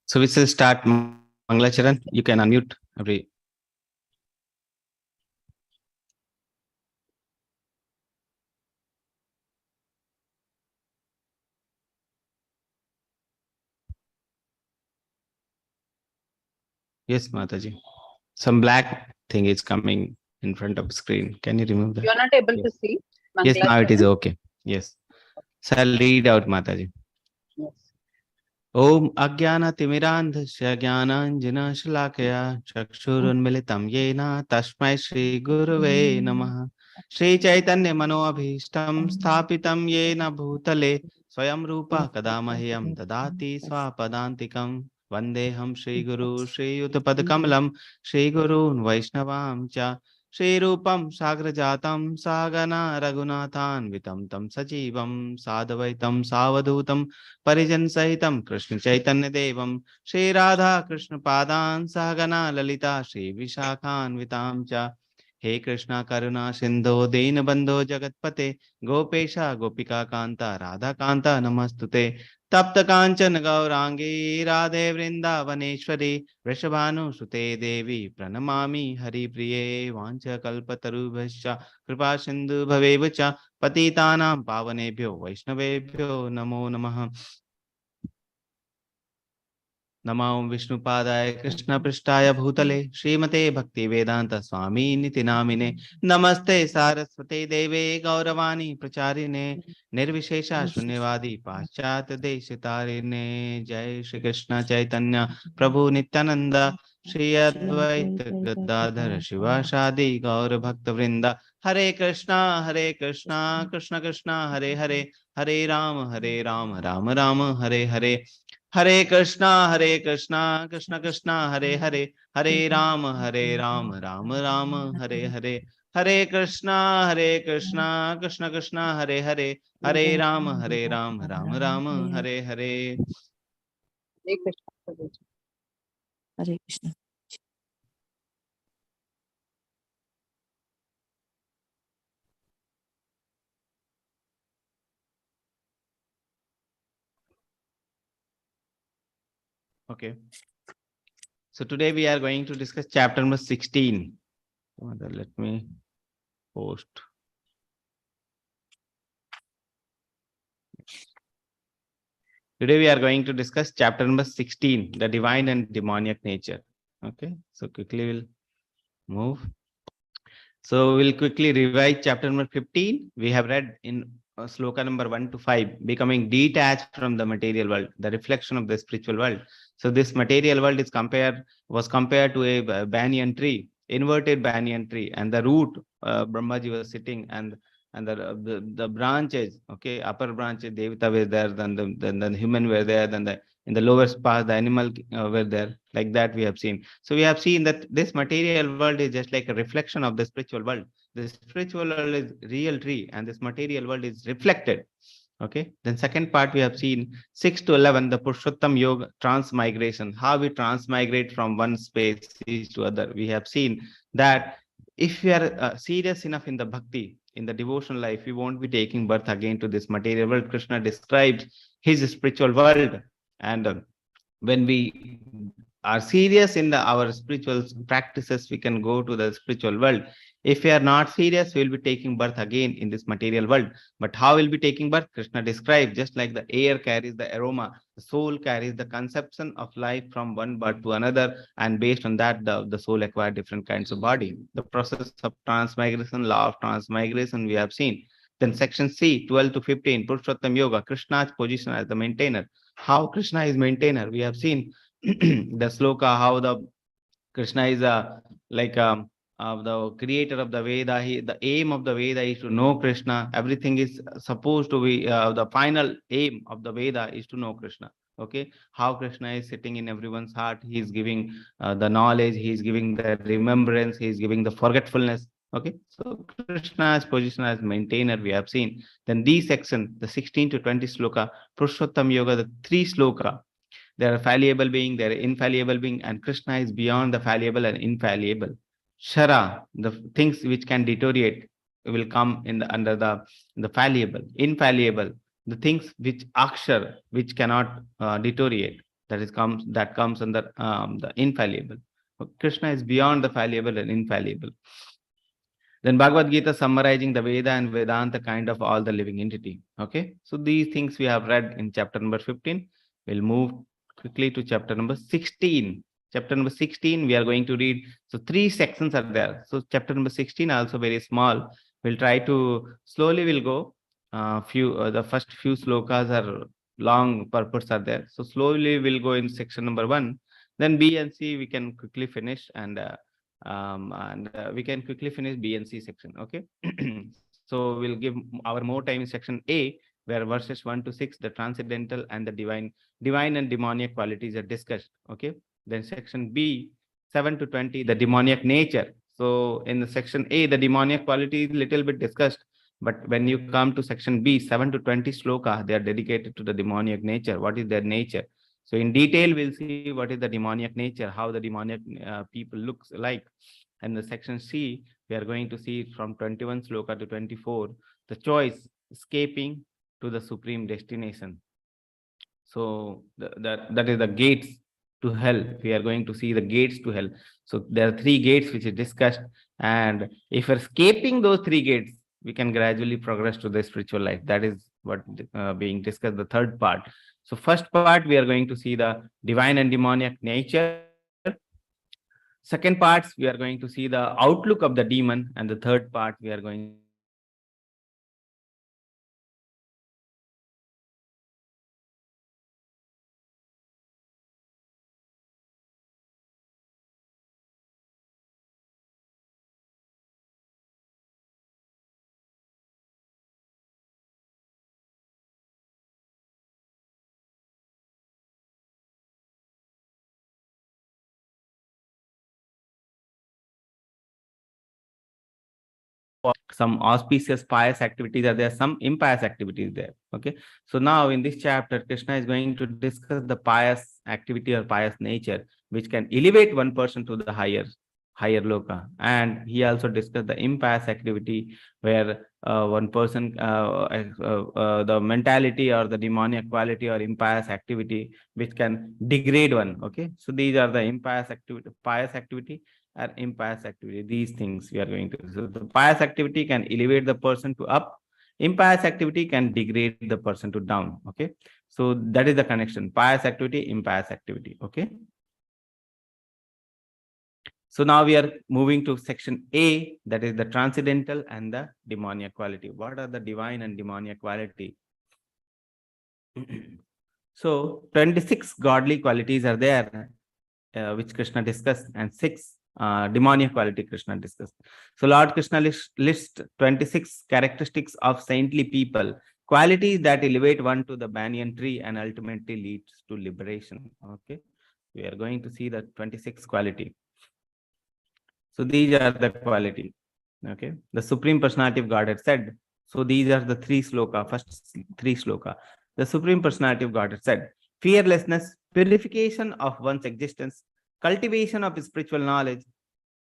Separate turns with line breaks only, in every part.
So we will start. Mangalacharan, you can unmute every. Yes, Mataji. Some black thing is coming in front of screen. Can you remove that?
You are not able
Yes.
to see?
Yes, now it is
Mangalacharan?
okay. Yes. So I'll read out, Mataji.
Yes.
Om Ajnanatimirandhasya Jnananjana Shalakaya Chakshurunmilitam Yena Tasmai Shri Gurave Namaha Shri Chaitanya Manoabhishtam Sthapitam Yena Bhutale Swayam Rupa Kadamahyam Dadati Swapadantikam Vandeham Shri Guru Shri Yutapadakamalam Shri Gurun Vaishnavam Cha Shri Rupam Sagrajatam Sagana Raghunathan Vitam Tam Sajivam Sadavaitam Savadutam परिजन सहितम कृष्ण चैतन्य देवम श्री राधा कृष्ण पादान सहगना ललिता श्री विशाखान्वितां च हे कृष्णा करुणा सिंधो दीन बंधो जगतपते गोपेशा गोपिका कांता राधा कांता नमस्तुते तप्त कांचन गौरांगी राधे वृंदावनेश्वरी वृषभानुसुते देवी प्रणमामि हरिप्रिये वाञ्छकल्पतरुभ्यश्च कृपा सिंधु भवेव च पतितानां पावनेभ्यो वैष्णवेभ्यो नमो नमः नमो विष्णुपादाय कृष्णपृष्ठाय भूतले श्रीमते भक्तिवेदांत स्वामी निति नामिने नमस्ते सारस्वते देवे गौरवाणी प्रचारिणे निर्विशेषा शून्यवादी पाश्चात्य देशतारिणे जय श्री कृष्ण चैतन्य प्रभु नित्यानंद श्री अद्वैत गदाधर शिवासादि गौर भक्त वृंद हरे कृष्णा कृष्ण कृष्णा हरे हरे हरे राम राम राम हरे हरे हरे कृष्णा कृष्ण कृष्णा हरे राम राम राम हरे हरे हरे कृष्णा कृष्ण कृष्णा हरे Ram Ram Ram Hare Hare
Hare Krishna, Prabhuji.
Hare Krishna.
Okay, so today we are going to discuss chapter number 16. Let me post. Today we are going to discuss chapter number 16, the divine and demoniac nature. Okay, so quickly we'll move. So we'll quickly revise chapter number 15. We have read in sloka number 1 to 5, becoming detached from the material world, the reflection of the spiritual world. So this material world was compared to a banyan tree, inverted banyan tree, and the root Brahmaji was sitting, and the branches, okay, upper branches, Devata were there, then the human were there, then the in the lowest part the animal were there, like that we have seen. So we have seen that this material world is just like a reflection of the spiritual world. The spiritual world is real tree and this material world is reflected. Okay, then second part we have seen 6 to 11, the Purushottam Yoga transmigration, how we transmigrate from one species to other. We have seen that if we are serious enough in the bhakti, in the devotional life, we won't be taking birth again to this material world. Krishna describes his spiritual world, and when we are serious in our spiritual practices, we can go to the spiritual world. If we are not serious, we will be taking birth again in this material world. But how will be taking birth? Krishna describes, just like the air carries the aroma, the soul carries the conception of life from one birth to another, and based on that, the soul acquires different kinds of body. The process of transmigration, law of transmigration, we have seen. Then section C, 12 to 15, Purushottam Yoga, Krishna's position as the maintainer. How Krishna is maintainer, we have seen the sloka, how the Krishna is like the creator of the Veda. The aim of the Veda is to know Krishna. Everything is supposed to be the final aim of the Veda is to know Krishna. Okay, how Krishna is sitting in everyone's heart. He is giving the knowledge. He is giving the remembrance. He is giving the forgetfulness. Okay, so Krishna's position as maintainer we have seen. Then these section, the 16 to 20 sloka, Purushottam Yoga, the three sloka. There are fallible being, there are infallible being, and Krishna is beyond the fallible and infallible. Shara, the things which can deteriorate, will come in under the fallible, infallible, the things which akshar, which cannot deteriorate. that comes under the infallible. Krishna is beyond the fallible and infallible. Then Bhagavad Gita summarizing the Veda and Vedanta kind of all the living entity. Okay, so these things we have read in chapter number 15. We'll move quickly to chapter number 16. Chapter number 16, we are going to read. So 3 sections are there. So chapter number 16 also very small. We'll try to slowly we'll go. The first few slokas are long purports are there. So slowly we'll go in section number 1. Then B and C we can quickly finish, and we can quickly finish B and C section. Okay. So we'll give our more time in section A, where verses 1 to 6, the transcendental and the divine and demoniac qualities are discussed. Okay. Then section B, 7 to 20, the demoniac nature. So in the section A, the demoniac quality is little bit discussed, but when you come to section B, 7 to 20 sloka, they are dedicated to the demoniac nature. What is their nature? So in detail, we'll see what is the demoniac nature, how the demoniac people looks like. And the section C, we are going to see from 21 sloka to 24, the choice, escaping to the supreme destination. So that is the gates to hell. We are going to see the gates to hell. So there are 3 gates which is discussed. And if we're escaping those 3 gates, we can gradually progress to the spiritual life. That is what being discussed, the third part. So first part, we are going to see the divine and demoniac nature. Second part, we are going to see the outlook of the demon. And the third part, we are going to see the divine and demoniac qualities. So these are the qualities some auspicious pious activities are there, some impious activities there. Okay. So now in this chapter, Krishna is going to discuss the pious activity or pious nature, which can elevate one person to the higher loka. And he also discussed the impious activity, where one person, the mentality or the demoniac quality or impious activity, which can degrade one. Okay. So these are the impious activity, pious activity, or impious activity. These things we are going to. So the pious activity can elevate the person to up. Impious activity can degrade the person to down. Okay. So that is the connection. Pious activity, impious activity. Okay. So now we are moving to section A, that is the transcendental and the demoniac quality. What are the divine and demoniac quality? So 26 godly qualities are there, which Krishna discussed, and 6 demoniac quality Krishna discussed. So Lord Krishna lists 26 characteristics of saintly people, qualities that elevate one to the banyan tree and ultimately leads to liberation. Okay. We are going to see the 26 quality. So these are the quality. Okay. The Supreme Personality of Godhead said. So these are the 3 sloka, first 3 sloka. The Supreme Personality of Godhead said, fearlessness, purification of one's existence, cultivation of spiritual knowledge,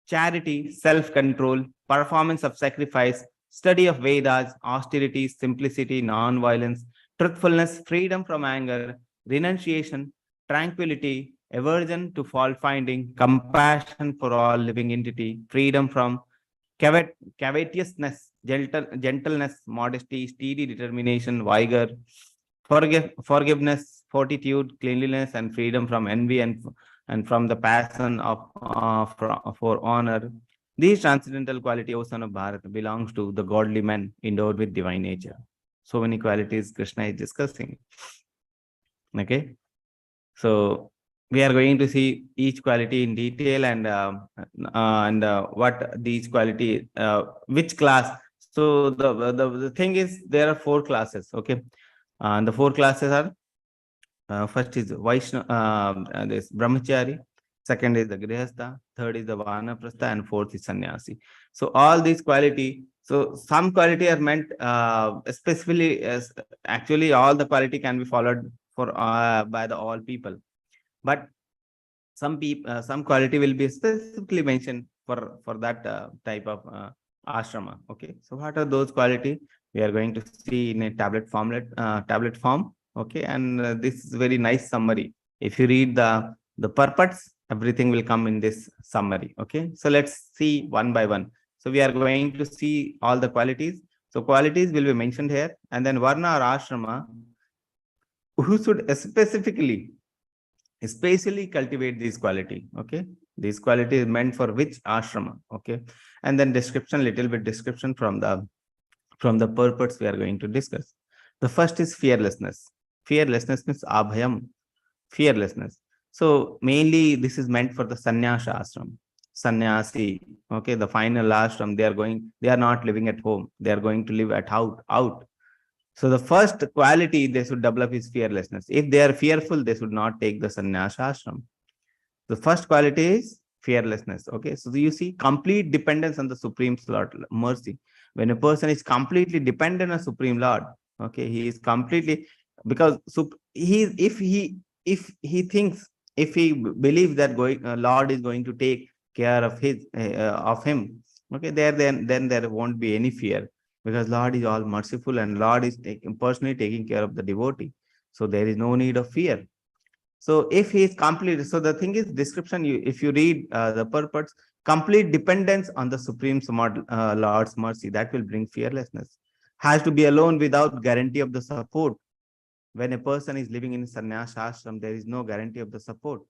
charity, self-control, performance of sacrifice, study of Vedas, austerity, simplicity, non-violence, truthfulness, freedom from anger, renunciation, tranquility, aversion to fault-finding, compassion for all living entity, freedom from covetousness, gentleness, modesty, steady determination, vigor, forgiveness, fortitude, cleanliness, and freedom from envy and from the passion of for honor. These transcendental quality, O son of Bharat, belongs to the godly men endowed with divine nature. So many qualities Krishna is discussing. Okay. So we are going to see each quality in detail, and what these quality, which class. So the thing is, there are 4 classes. Okay. And the 4 classes are, first is Vaishnava, this Brahmachari, second is the Grihastha, third is the Vanaprastha, and fourth is Sannyasi. So all these quality, so some quality are meant specifically as, actually all the quality can be followed for by the all people, but some quality will be specifically mentioned for that type of ashrama. Okay, so what are those quality? We are going to see in a tablet form. Okay, and this is very nice summary. If you read the purports, everything will come in this summary. Okay, so let's see one by one. So we are going to see all the qualities. So qualities will be mentioned here, and then varna or ashrama, who should especially cultivate this quality. Okay, this quality is meant for which ashrama. Okay, and then description, little bit description from the purports we are going to discuss. The first is fearlessness. Fearlessness means abhayam, fearlessness. So mainly this is meant for the sannyasa ashram, sannyasi. Okay, the final ashram, they are not living at home, they are going to live at out. So the first quality they should develop is fearlessness. If they are fearful, they should not take the sannyasa ashram. The first quality is fearlessness. Okay, so you see complete dependence on the Supreme Lord mercy. When a person is completely dependent on Supreme Lord, okay, he is completely, because if he thinks, if he believes that Lord is going to take care of him, okay, then there won't be any fear, because Lord is all merciful and Lord is personally taking care of the devotee. So there is no need of fear. So if he is complete, so the thing is description, if you read the purports, complete dependence on the Supreme Lord's mercy, that will bring fearlessness. Has to be alone without guarantee of the support. When a person is living in sannyasa ashram, there is no guarantee of the support.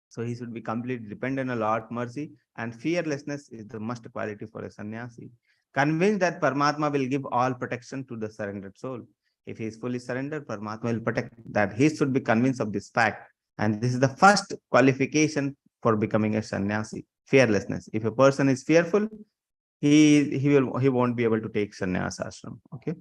So he should be completely dependent on Lord's mercy, and fearlessness is the must quality for a sannyasi. Convinced that Paramatma will give all protection to the surrendered soul. If he is fully surrendered, Paramatma will protect. That he should be convinced of this fact. And this is the first qualification for becoming a sannyasi. Fearlessness. If a person is fearful, he won't be able to take sannyasa ashram. Okay.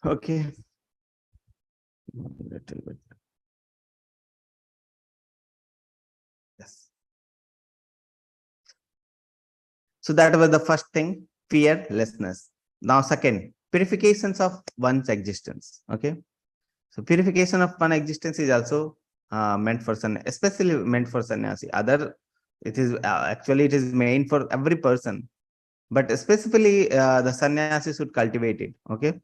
Okay. Little bit. Yes. So that was the first thing, fearlessness. Now, second, purifications of one's existence. Okay. So purification of one existence is also meant for especially meant for sannyasi. It is actually it is meant for every person, but specifically the sannyasi should cultivate it. Okay.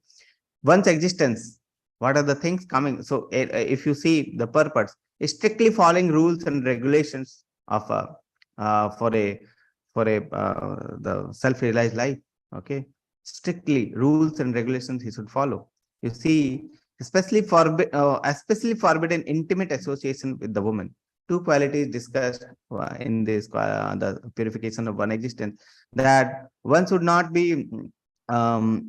One's existence. What are the things coming? So if you see the purpose, strictly following rules and regulations of for the self-realized life. Okay, strictly rules and regulations he should follow. You see, especially forbidden intimate association with the woman. Two qualities discussed in this the purification of one existence, that one should not be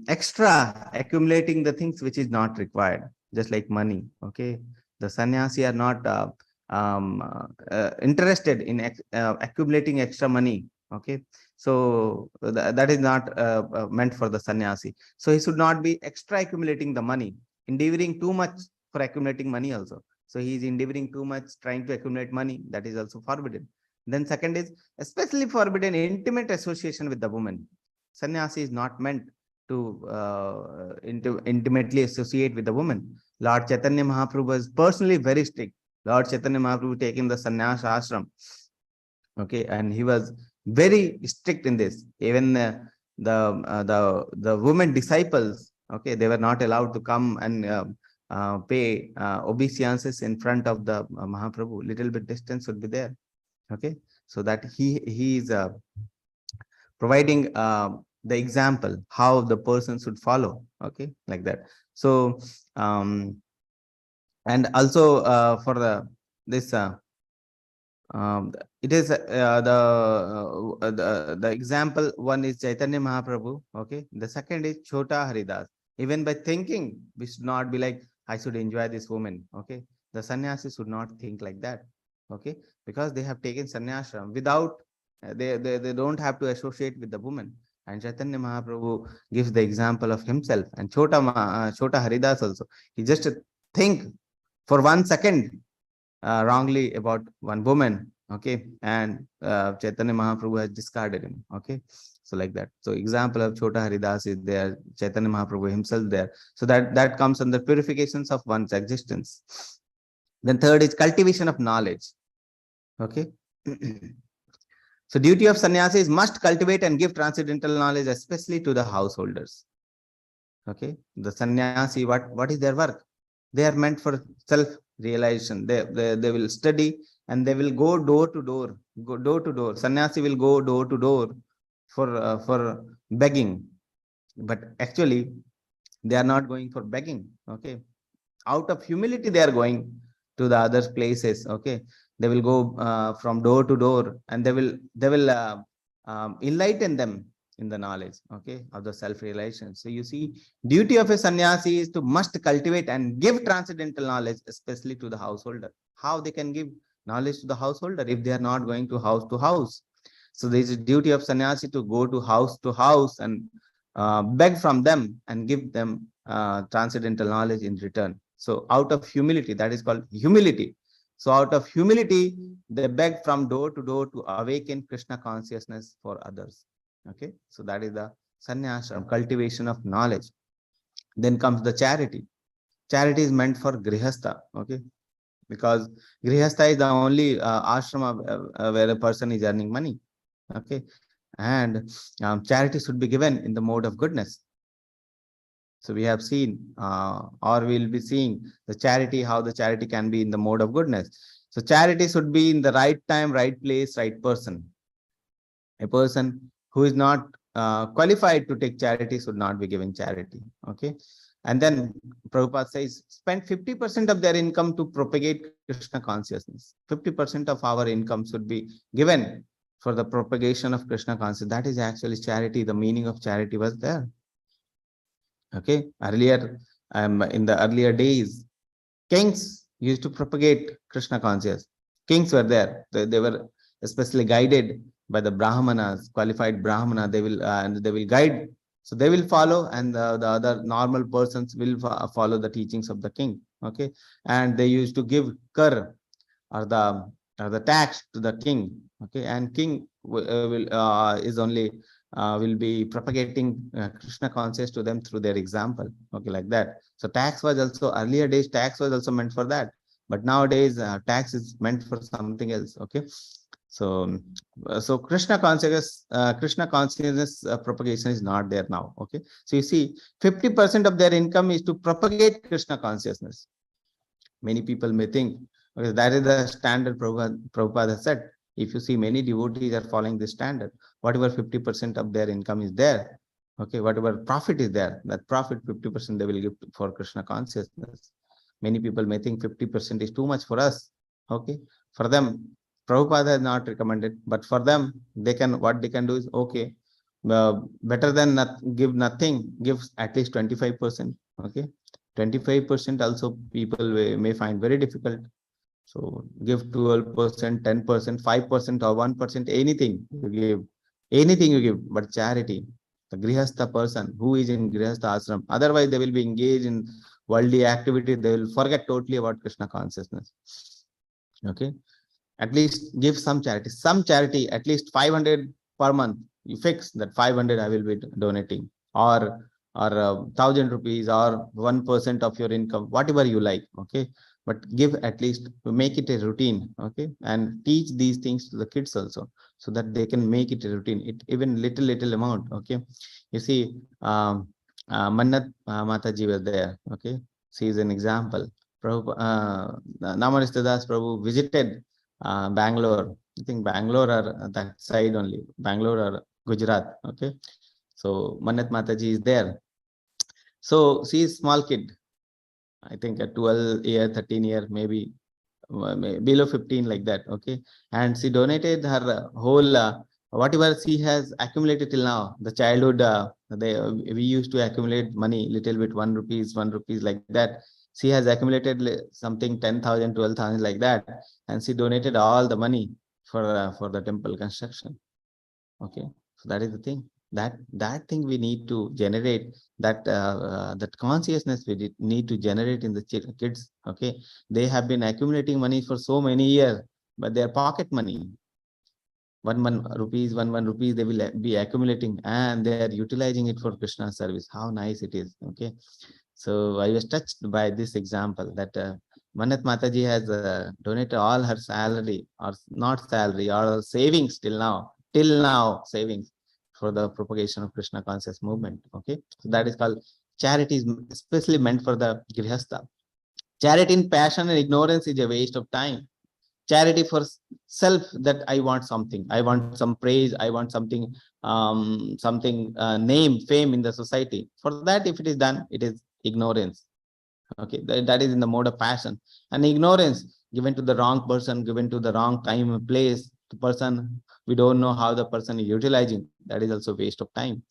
extra accumulating the things which is not required, just like money. Okay, the sannyasi are not interested in accumulating extra money. Okay, so that is not meant for the sannyasi. So he should not be extra accumulating the money, endeavoring too much for accumulating money also. So he is endeavoring too much, trying to accumulate money, that is also forbidden. Then second is especially forbidden intimate association with the woman. Sannyasi is not meant to intimately associate with the woman. Lord Chaitanya Mahaprabhu was personally very strict. Lord Chaitanya Mahaprabhu taking the sannyasa ashram. Okay, and he was very strict in this. Even the women disciples, okay, they were not allowed to come and pay obeisances in front of the Mahaprabhu. Little bit distance should be there. Okay, so that he is providing the example how the person should follow. Okay, like that. So and also for this it is the example one is Chaitanya Mahaprabhu. Okay, the second is Chota Haridas. Even by thinking, we should not be like, I should enjoy this woman. Okay, the sannyasi should not think like that. Okay, because they have taken sannyasam without they don't have to associate with the woman. And Chaitanya Mahaprabhu gives the example of himself, and Chota Haridas also. He just think for 1 second wrongly about one woman. Okay, and Chaitanya Mahaprabhu has discarded him. Okay, so like that. So example of Chota Haridas is there, Chaitanya Mahaprabhu himself there. So that comes under purifications of one's existence. Then third is cultivation of knowledge. Okay. So duty of sannyasi is must cultivate and give transcendental knowledge, especially to the householders. Okay. The sannyasi, what is their work? They are meant for self-realization. They will study and they will go door to door. Go door to door. Sannyasi will go door to door for begging. But actually, they are not going for begging. Okay. Out of humility, they are going to the other places. Okay. They will go from door to door, and they will enlighten them in the knowledge, okay, of the self-realization. So you see, duty of a sannyasi is to must cultivate and give transcendental knowledge, especially to the householder. How they can give knowledge to the householder if they are not going to house? So there is a duty of sannyasi to go to house and beg from them and give them transcendental knowledge in return. So out of humility, that is called humility. So out of humility, they beg from door to door to awaken Krishna consciousness for others. Okay, so that is the sannyasam, cultivation of knowledge. Then comes the charity. Charity is meant for grihastha. Okay, because grihastha is the only ashrama where a person is earning money. Okay, and charity should be given in the mode of goodness. So we have seen, or we'll be seeing the charity, how the charity can be in the mode of goodness. So charity should be in the right time, right place, right person. A person who is not qualified to take charity should not be giving charity. Okay. And then Prabhupada says, spend 50% of their income to propagate Krishna consciousness. 50% of our income should be given for the propagation of Krishna consciousness. That is actually charity. The meaning of charity was there. Okay, earlier, in the earlier days, kings used to propagate Krishna consciousness. Kings were there. They were especially guided by the Brahmanas, qualified Brahmana. They will guide. So they will follow, and the other normal persons will follow the teachings of the king. Okay, and they used to give kar, or the tax to the king. Okay, and king will be propagating Krishna consciousness to them through their example. Okay, like that. So tax was also, earlier days, tax was also meant for that. But nowadays, tax is meant for something else. Okay, so Krishna consciousness propagation is not there now. Okay, so you see, 50% of their income is to propagate Krishna consciousness. Many people may think, okay, that is the standard Prabhupada has said. If you see, many devotees are following this standard. Whatever 50% of their income is there, okay, whatever profit is there, that profit 50% they will give for Krishna consciousness. Many people may think 50% is too much for us. Okay, for them, Prabhupada has not recommended, but for them, what they can do is, okay, better than give nothing, give at least 25%. Okay, 25% also people may find very difficult. So give 12%, 10%, 5%, or 1%, anything you give, but charity. The grihastha person who is in grihastha ashram, otherwise they will be engaged in worldly activity. They will forget totally about Krishna consciousness. Okay, at least give some charity, at least 500 per month. You fix that 500 I will be donating, or 1,000 rupees, or 1% of your income, whatever you like. Okay, but give, at least make it a routine. Okay, and teach these things to the kids also, so that they can make it a routine. It even little amount. Okay, you see, Mannat Mataji was there. Okay, she is an example. Prabhu, Namaste Das Prabhu visited Bangalore. I think Bangalore or that side only, Bangalore or Gujarat. Okay, so Mannat Mataji is there. So she is small kid. I think a 12-year, 13-year, maybe below 15, like that. Okay, and she donated her whole whatever she has accumulated till now. The childhood, we used to accumulate money little bit, 1 rupees, 1 rupees, like that. She has accumulated something 10,000, 12,000, like that, and she donated all the money for the temple construction. Okay, so that is the thing. That thing we need to generate. That consciousness we need to generate in the kids. Okay, they have been accumulating money for so many years, but their pocket money, one rupees, they will be accumulating, and they are utilizing it for Krishna service. How nice it is. Okay, so I was touched by this example, that Manat Mataji has donated all her salary, or not salary, or savings till now savings for the propagation of Krishna conscious movement. Okay, so that is called charity, is especially meant for the Grihastha. Charity in passion and ignorance is a waste of time. Charity for self, that I want something, I want some praise, I want something, name, fame in the society. For that, if it is done, it is ignorance. Okay, that is in the mode of passion. And ignorance given to the wrong person, given to the wrong time and place, the person, we don't know how the person is utilizing, that is also waste of time.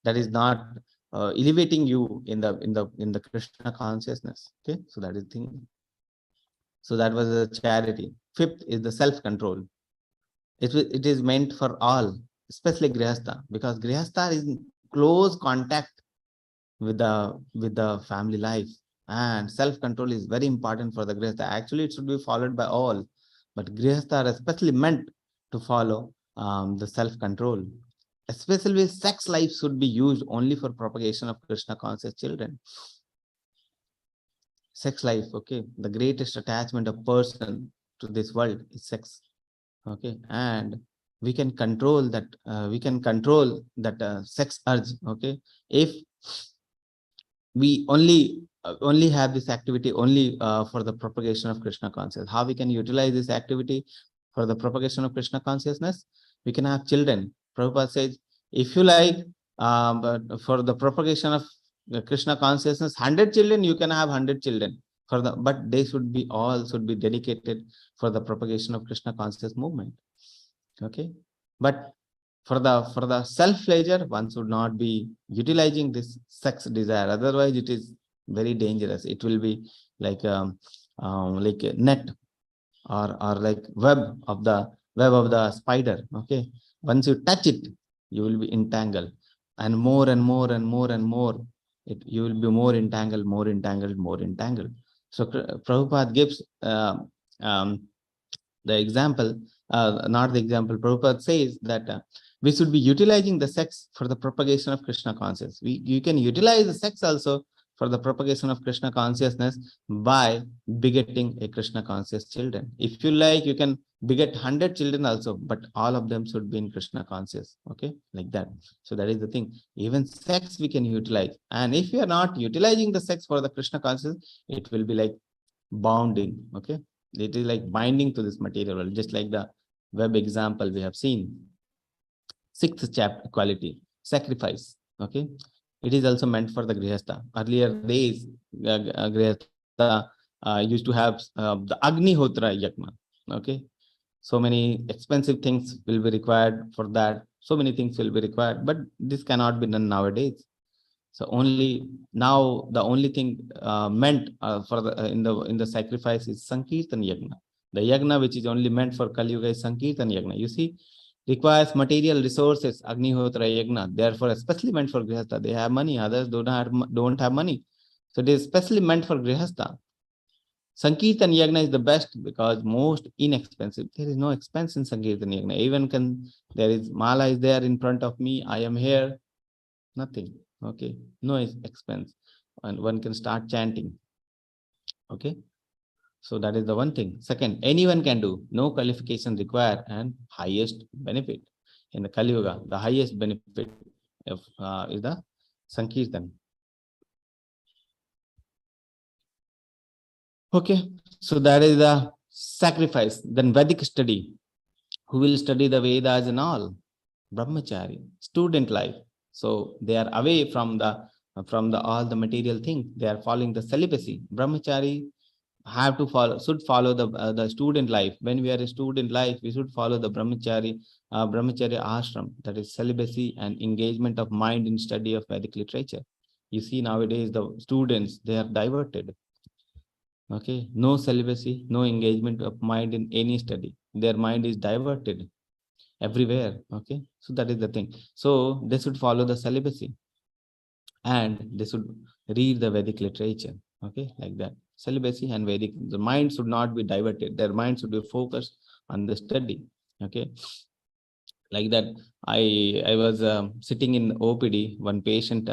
That is not elevating you in the Krishna consciousness. Okay, so that is the thing. So that was the charity. Fifth is the self-control. It is meant for all, especially Grihastha, because Grihastha is in close contact with the family life, and self-control is very important for the Grihastha. Actually, it should be followed by all, but Grihastha are especially meant to follow the self-control. Especially sex life should be used only for propagation of Krishna conscious children. Sex life, okay, the greatest attachment of person to this world is sex. Okay, and we can control that, sex urge. Okay, if we only have this activity only for the propagation of Krishna consciousness. How we can utilize this activity for the propagation of Krishna consciousness? We can have children. Prabhupada says, if you like, but for the propagation of the Krishna consciousness, 100 children, you can have 100 children. But they should be dedicated for the propagation of Krishna conscious movement. Okay, but for the self pleasure, one should not be utilizing this sex desire. Otherwise, it is very dangerous. It will be like like a net, or like web of the spider. Okay, once you touch it, you will be entangled, and more and more and more and more, you will be more entangled, more entangled, more entangled. So Prabhupada gives the example, not the example. Prabhupada says that we should be utilizing the sex for the propagation of Krishna consciousness. You can utilize the sex also for the propagation of Krishna consciousness by begetting a Krishna conscious children. If you like, you can beget 100 children also, but all of them should be in Krishna conscious. Okay, like that. So that is the thing. Even sex we can utilize, and if you are not utilizing the sex for the Krishna consciousness, it will be like bounding. Okay, it is like binding to this material, just like the web example we have seen. Sixth chapter, quality, sacrifice. Okay, it is also meant for the Grihastha. Earlier days, Grihastha used to have the Agnihotra Yagna. Okay, so many expensive things will be required for that. So many things will be required, but this cannot be done nowadays. So only now the only thing meant for the in the sacrifice is Sankirtan Yagna. The Yagna which is only meant for Kali Yuga is Sankirtan Yagna. You see, requires material resources, Agnihotra Yagna. Therefore, especially meant for Grihastha. They have money, others don't have money. So it is especially meant for Grihastha. Sankirtan Yagna is the best because most inexpensive. There is no expense in Sankirtan Yagna. Even there is Mala is there in front of me. I am here. Nothing. Okay, no expense, and one can start chanting. Okay, so that is the one thing. Second, anyone can do, no qualification required, and highest benefit in the Kali Yuga. The highest benefit is the Sankirtan. Okay, so that is the sacrifice. Then Vedic study. Who will study the Vedas and all? Brahmachari, student life. So they are away from the all the material things. They are following the celibacy. Brahmachari should follow the student life. When we are a student life, we should follow the brahmachari ashram, that is celibacy and engagement of mind in study of Vedic literature. You see, nowadays the students, they are diverted. Okay, no celibacy, no engagement of mind in any study. Their mind is diverted everywhere. Okay, so that is the thing. So they should follow the celibacy, and they should read the Vedic literature. Okay, like that. Celibacy and Vedic, the mind should not be diverted. Their mind should be focused on the study. Okay, like that. I was sitting in OPD. One patient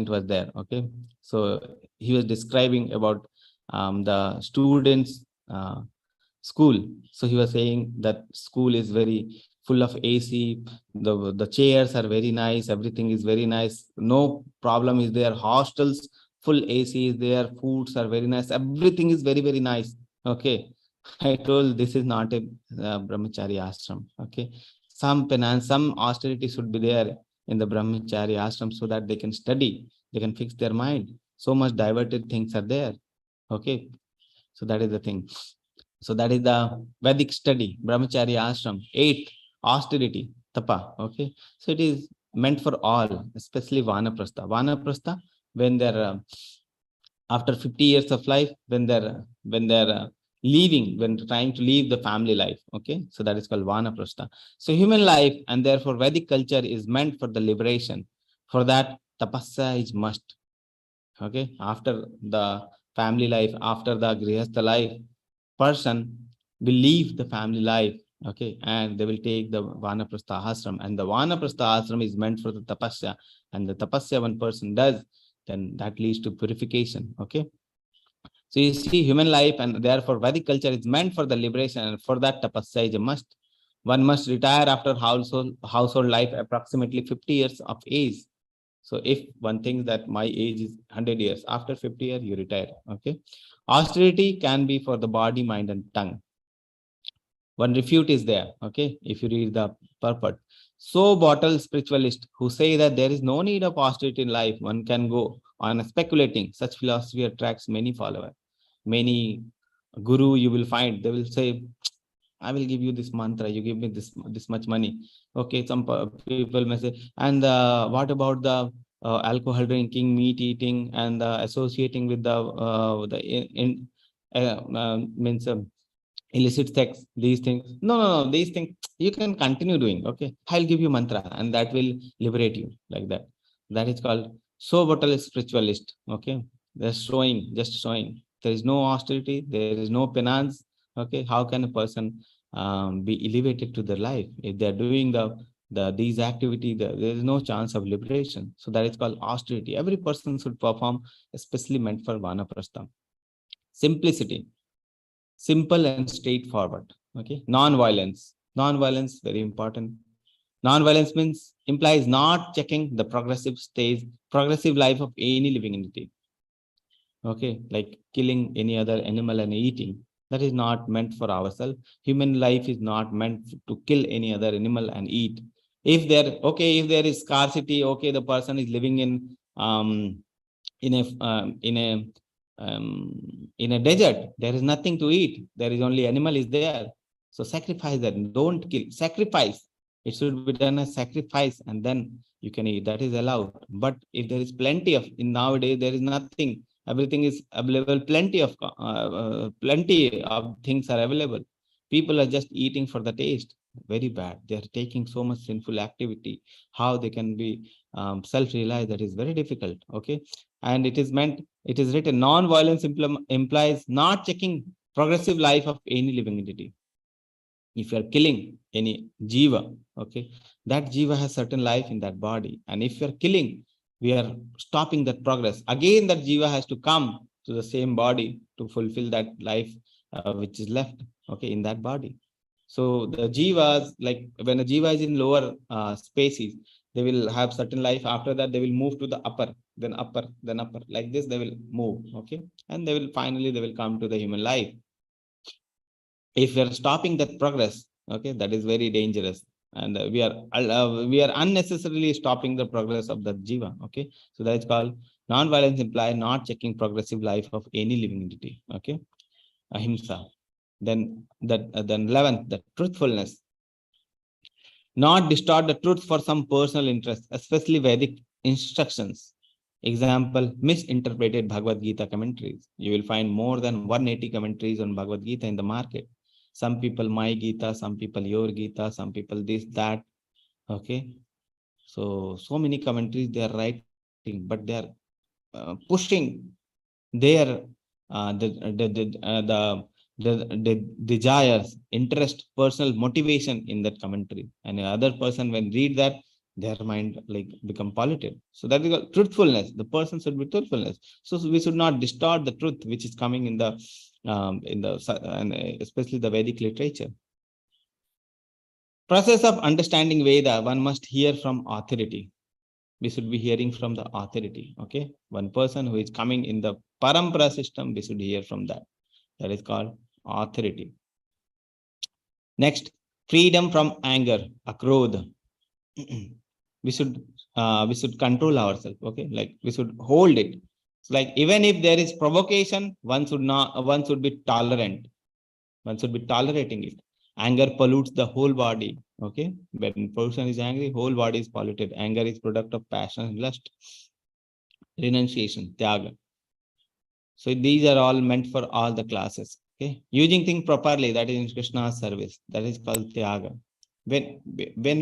was there. Okay, so he was describing about the students' school. So he was saying that school is very full of AC. The chairs are very nice. Everything is very nice. No problem is there. Hostels full AC is there. Foods are very nice. Everything is very, very nice. Okay. I told this is not a brahmachari ashram. Okay. Some penance, some austerity should be there in the brahmachari ashram so that they can study, they can fix their mind. So much diverted things are there. Okay. So that is the thing. So that is the Vedic study, brahmachari ashram. 8, austerity, tapa. Okay. So it is meant for all, especially vanaprastha. Vanaprastha, when they're after 50 years of life, when they're leaving, when trying to leave the family life. Okay. So that is called vanaprastha. So human life, and therefore Vedic culture is meant for the liberation. For that, tapasya is must. Okay. After the family life, after the grihastha life, person will leave the family life, okay, and they will take the vanaprastha ashram, and the vanaprastha ashram is meant for the tapasya, and the tapasya one person does, then that leads to purification. Okay. So you see, human life and therefore Vedic culture is meant for the liberation, and for that tapasya is a must. One must retire after household life approximately 50 years of age. So if one thinks that my age is 100 years, after 50 years, you retire. Okay. Austerity can be for the body, mind, and tongue. One refute is there. Okay. If you read the purport. So bottle spiritualists who say that there is no need of austerity in life, one can go on speculating. Such philosophy attracts many followers. Many guru you will find, they will say, I will give you this mantra, you give me this much money. Okay, some people may say, and what about the alcohol drinking, meat eating, and associating with means illicit sex, these things. No, these things you can continue doing. Okay, I'll give you mantra, and that will liberate you, like that. That is called so bottle spiritualist. Okay, they're just showing. There is no austerity, there is no penance. Okay, how can a person be elevated to their life if they're doing these activities? There is no chance of liberation. So that is called austerity. Every person should perform, especially meant for vanaprastha. Simplicity, simple and straightforward. Okay, non-violence, very important. Non-violence means implies not checking the progressive life of any living entity. Okay, like killing any other animal and eating, that is not meant for ourselves. Human life is not meant to kill any other animal and eat. If there is scarcity, okay, the person is living in a desert, there is nothing to eat, there is only animal is there. So sacrifice that, don't kill, sacrifice. It should be done as sacrifice, and then you can eat. That is allowed. But if there is plenty of, in nowadays there is nothing, everything is available, plenty of things are available. People are just eating for the taste. Very bad. They are taking so much sinful activity. How they can be self-realized, that is very difficult. Okay. And it is written, non-violence implies not checking progressive life of any living entity. If you are killing any jiva, okay, that jiva has certain life in that body. And if you are killing, we are stopping that progress. Again, that jiva has to come to the same body to fulfill that life which is left, okay, in that body. So the jivas, like when a jiva is in lower species, they will have certain life. After that, they will move to the upper, then upper, then upper. Like this, they will move, okay, and they will come to the human life. If we are stopping that progress, okay, that is very dangerous, and we are unnecessarily stopping the progress of the jiva. Okay, so that is called non-violence imply not checking progressive life of any living entity. Okay, ahimsa. Then 11th, the truthfulness. Not distort the truth for some personal interest, especially Vedic instructions. Example, misinterpreted Bhagavad Gita commentaries. You will find more than 180 commentaries on Bhagavad Gita in the market. Some people my Gita, some people your Gita, some people this, that. Okay. So many commentaries they are writing, but they are pushing their the desires, interest, personal motivation in that commentary. And the other person when read that, their mind like become polluted. So that is called truthfulness. The person should be truthfulness. So we should not distort the truth which is coming in the and especially the Vedic literature. Process of understanding Veda, one must hear from authority. We should be hearing from the authority. Okay, one person who is coming in the parampara system, we should hear from that. That is called authority. Next, freedom from anger, akrodha. we should control ourselves. Okay, like we should hold it. It's like even if there is provocation, one should be tolerant. One should be tolerating it. Anger pollutes the whole body. Okay, when a person is angry, whole body is polluted. Anger is product of passion and lust. Renunciation, tyaga. So these are all meant for all the classes. Okay, using things properly, that is in Krishna's service. That is called tyaga. When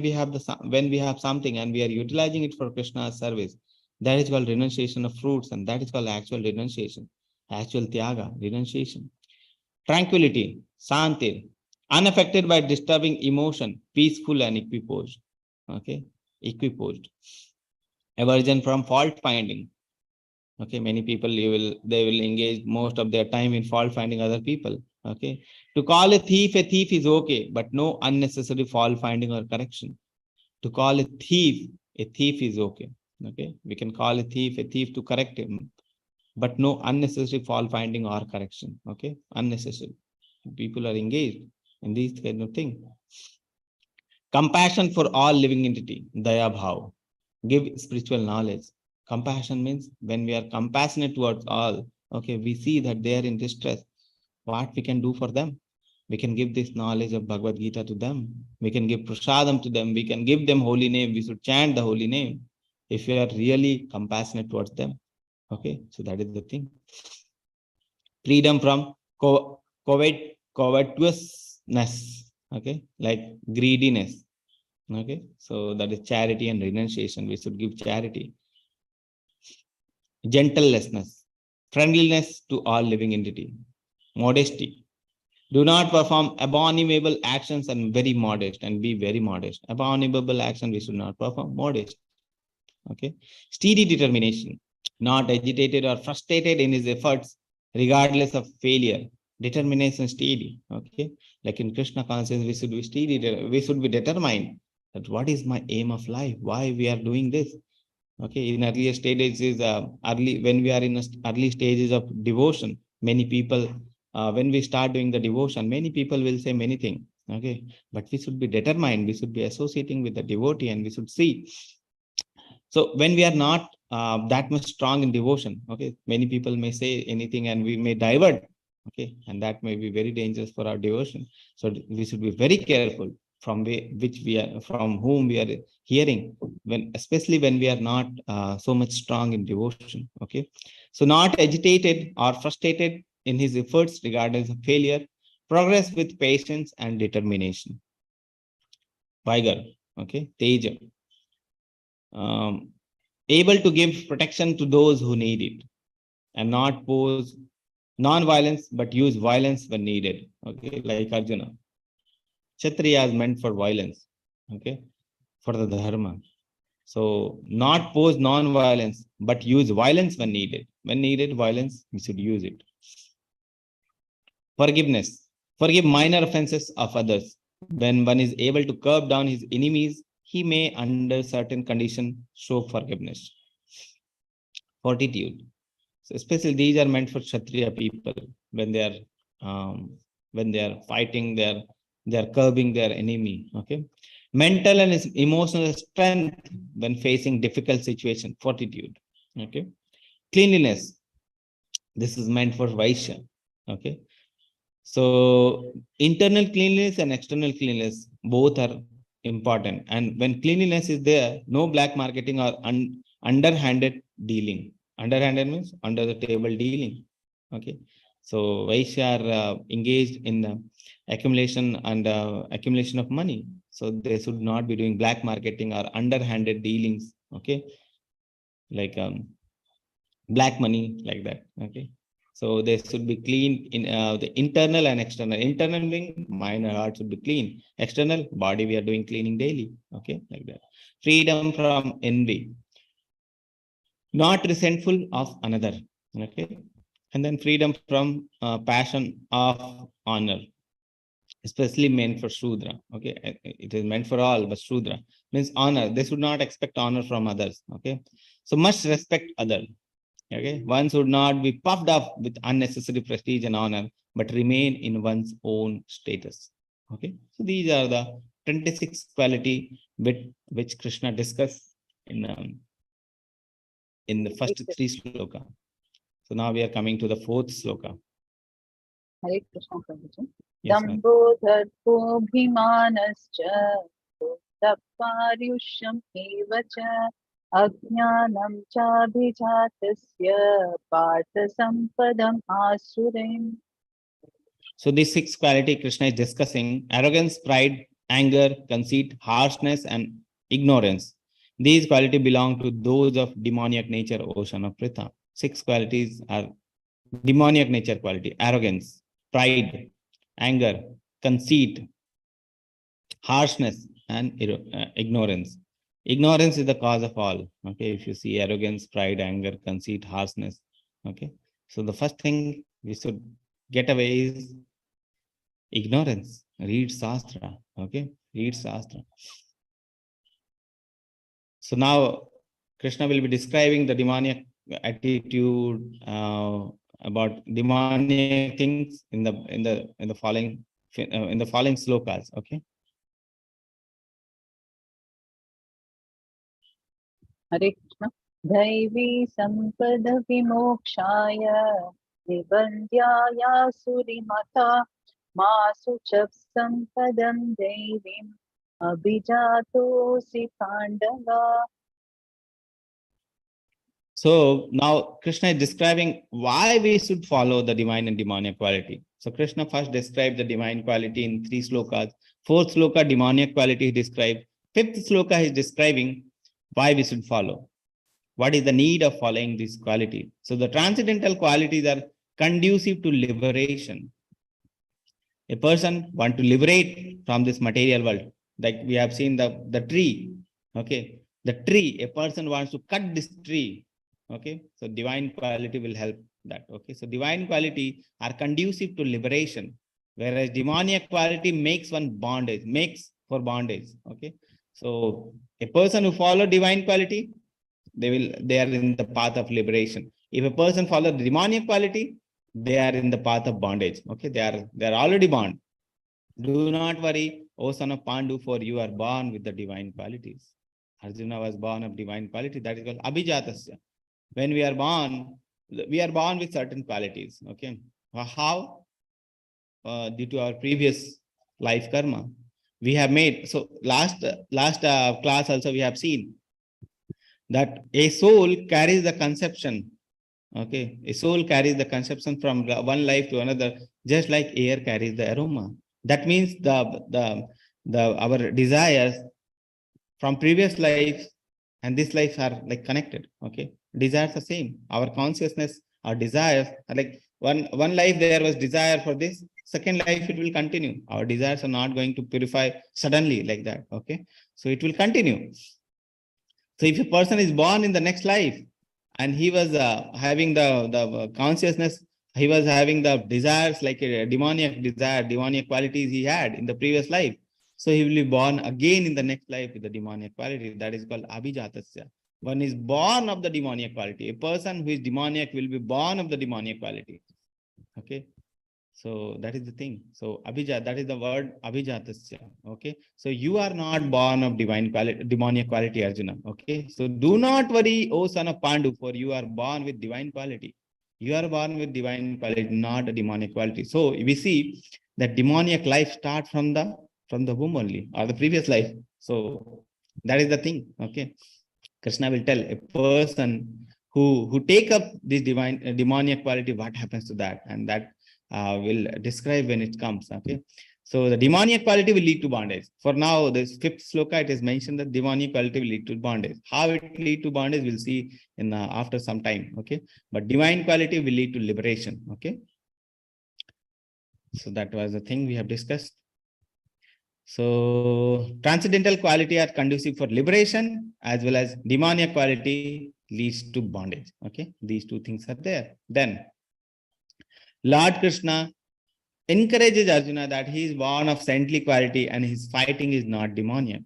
we have something and we are utilizing it for Krishna's service, that is called renunciation of fruits, and that is called actual renunciation, actual tyaga, renunciation. Tranquility, santir, unaffected by disturbing emotion, peaceful and equiposed. Okay, equiposed. Aversion from fault finding. Okay, many people they will engage most of their time in fault finding other people. Okay, to call a thief is okay, but no unnecessary fault finding or correction. To call a thief is okay. Okay, we can call a thief to correct him, but no unnecessary fault finding or correction. Okay, unnecessary. People are engaged in these kind of things. Compassion for all living entity, daya bhav. Give spiritual knowledge. Compassion means when we are compassionate towards all, okay, we see that they are in distress. What we can do for them? We can give this knowledge of Bhagavad Gita to them. We can give prasadam to them. We can give them holy name. We should chant the holy name if we are really compassionate towards them. Okay, so that is the thing. Freedom from covetousness. Okay, like greediness. Okay, so that is charity and renunciation. We should give charity. Gentleness, friendliness to all living entity. Modesty. Do not perform abominable actions and very modest, and be very modest. Abominable action we should not perform. Modest. Okay. Steady determination. Not agitated or frustrated in his efforts, regardless of failure. Determination steady. Okay. Like in Krishna consciousness, we should be steady. We should be determined that what is my aim of life? Why we are doing this? Okay. In earlier stages is when we are in early stages of devotion, many people when we start doing the devotion, many people will say many things. Okay, but we should be determined. We should be associating with the devotee, and we should see. So when we are not that much strong in devotion, okay, many people may say anything, and we may divert. Okay, and that may be very dangerous for our devotion. So we should be very careful from from whom we are hearing, especially when we are not so much strong in devotion. Okay, so not agitated or frustrated in his efforts regardless of failure, progress with patience and determination. Vigor, okay, teja, able to give protection to those who need it, and not pose non-violence but use violence when needed. Okay, like Arjuna. Kshatriya is meant for violence, okay, for the Dharma. So not pose non-violence, but use violence when needed. When needed violence, we should use it. Forgiveness. Forgive minor offenses of others. When one is able to curb down his enemies, he may, under certain conditions, show forgiveness. Fortitude. So especially these are meant for Kshatriya people when they are fighting, they are curbing their enemy. Okay. Mental and emotional strength when facing difficult situation. Fortitude. Okay. Cleanliness. This is meant for Vaishya. Okay. So internal cleanliness and external cleanliness both are important. And when cleanliness is there, no black marketing or underhanded dealing. Underhanded means under the table dealing. Okay. So Vaishya are engaged in the accumulation of money. So they should not be doing black marketing or underhanded dealings. Okay. Like black money, like that. Okay. So they should be clean in the internal and external. Internal being mind and heart should be clean. External body, we are doing cleaning daily. Okay, like that. freedom from envy, not resentful of another. Okay. And then freedom from passion of honor, especially meant for Shudra. Okay. It is meant for all, but Shudra means honor. They should not expect honor from others. Okay. So must respect other. Okay. One should not be puffed up with unnecessary prestige and honor, but remain in one's own status. Okay. So these are the 26 quality which Krishna discussed in the first three sloka. So now we are coming to the fourth sloka.
Hare Krishna Prabhuji.
Yes, ma'am.
Dambo dharpobhimanascha tapparyushyam evacha ajnanam chabhijatasya partha sampadam asurim.
So these six quality Krishna is discussing: arrogance, pride, anger, conceit, harshness, and ignorance. These qualities belong to those of demoniac nature, ocean of Pritha. Six qualities are demoniac nature quality: arrogance, pride, anger, conceit, harshness, and ignorance. Ignorance is the cause of all. Okay, if you see arrogance, pride, anger, conceit, harshness. Okay, so the first thing we should get away is ignorance. Read Shastra. Okay, read Shastra. So now Krishna will be describing the demoniac attitude, about demoniac things in the following slokas. Okay.
Hare Krishna. Daivi sampada vimokshaya nibandhyaya surimata masu chap sampadam devim abhijatosi pandava.
So now Krishna is describing why we should follow the divine and demoniac quality. So Krishna first described the divine quality in three slokas. Fourth sloka, demoniac quality is described. Fifth sloka is describing why we should follow. What is the need of following this quality? So the transcendental qualities are conducive to liberation. A person wants to liberate from this material world. Like we have seen the tree. Okay. The tree, a person wants to cut this tree. Okay. So divine quality will help that. Okay. So divine quality are conducive to liberation, whereas demoniac quality makes one bondage, makes for bondage. Okay. So a person who follow divine quality, they are in the path of liberation. If a person follows the demoniac quality, they are in the path of bondage. Okay, they are already bound. Do not worry, O son of Pandu, for you are born with the divine qualities. Arjuna was born of divine quality. That is called abhijatasya. When we are born with certain qualities. Okay, how? Due to our previous life karma, we have made. So last class also we have seen that a soul carries the conception. Okay, a soul carries the conception from one life to another, just like air carries the aroma. That means our desires from previous lives and this life are like connected. Okay, desires are same. Our consciousness, our desires are like one life there was desire for this. Second life it will continue. Our desires are not going to purify suddenly like that. Okay, so it will continue. So if a person is born in the next life and he was having the consciousness, he was having the desires like a demoniac desire, demoniac qualities he had in the previous life. So he will be born again in the next life with the demoniac quality. That is called abhijatasya. One is born of the demoniac quality. A person who is demoniac will be born of the demoniac quality. Okay. So that is the thing. So abhijat, that is the word abhijatasya. Okay. So you are not born of divine quality, demoniac quality, Arjuna. Okay. So do not worry, O son of Pandu, for you are born with divine quality. You are born with divine quality, not a demonic quality. So we see that demoniac life starts from the womb only, or the previous life. So that is the thing. Okay. Krishna will tell a person who take up this divine demoniac quality, what happens to that, and that will describe when it comes. Okay, so the demoniac quality will lead to bondage. For now, this fifth sloka, it is mentioned that demoniac quality will lead to bondage. How it lead to bondage, we'll see in after some time. Okay, but divine quality will lead to liberation. Okay, so that was the thing we have discussed. So transcendental quality are conducive for liberation, as well as demoniac quality leads to bondage. Okay, these two things are there. Then Lord Krishna encourages Arjuna that he is born of saintly quality and his fighting is not demoniac.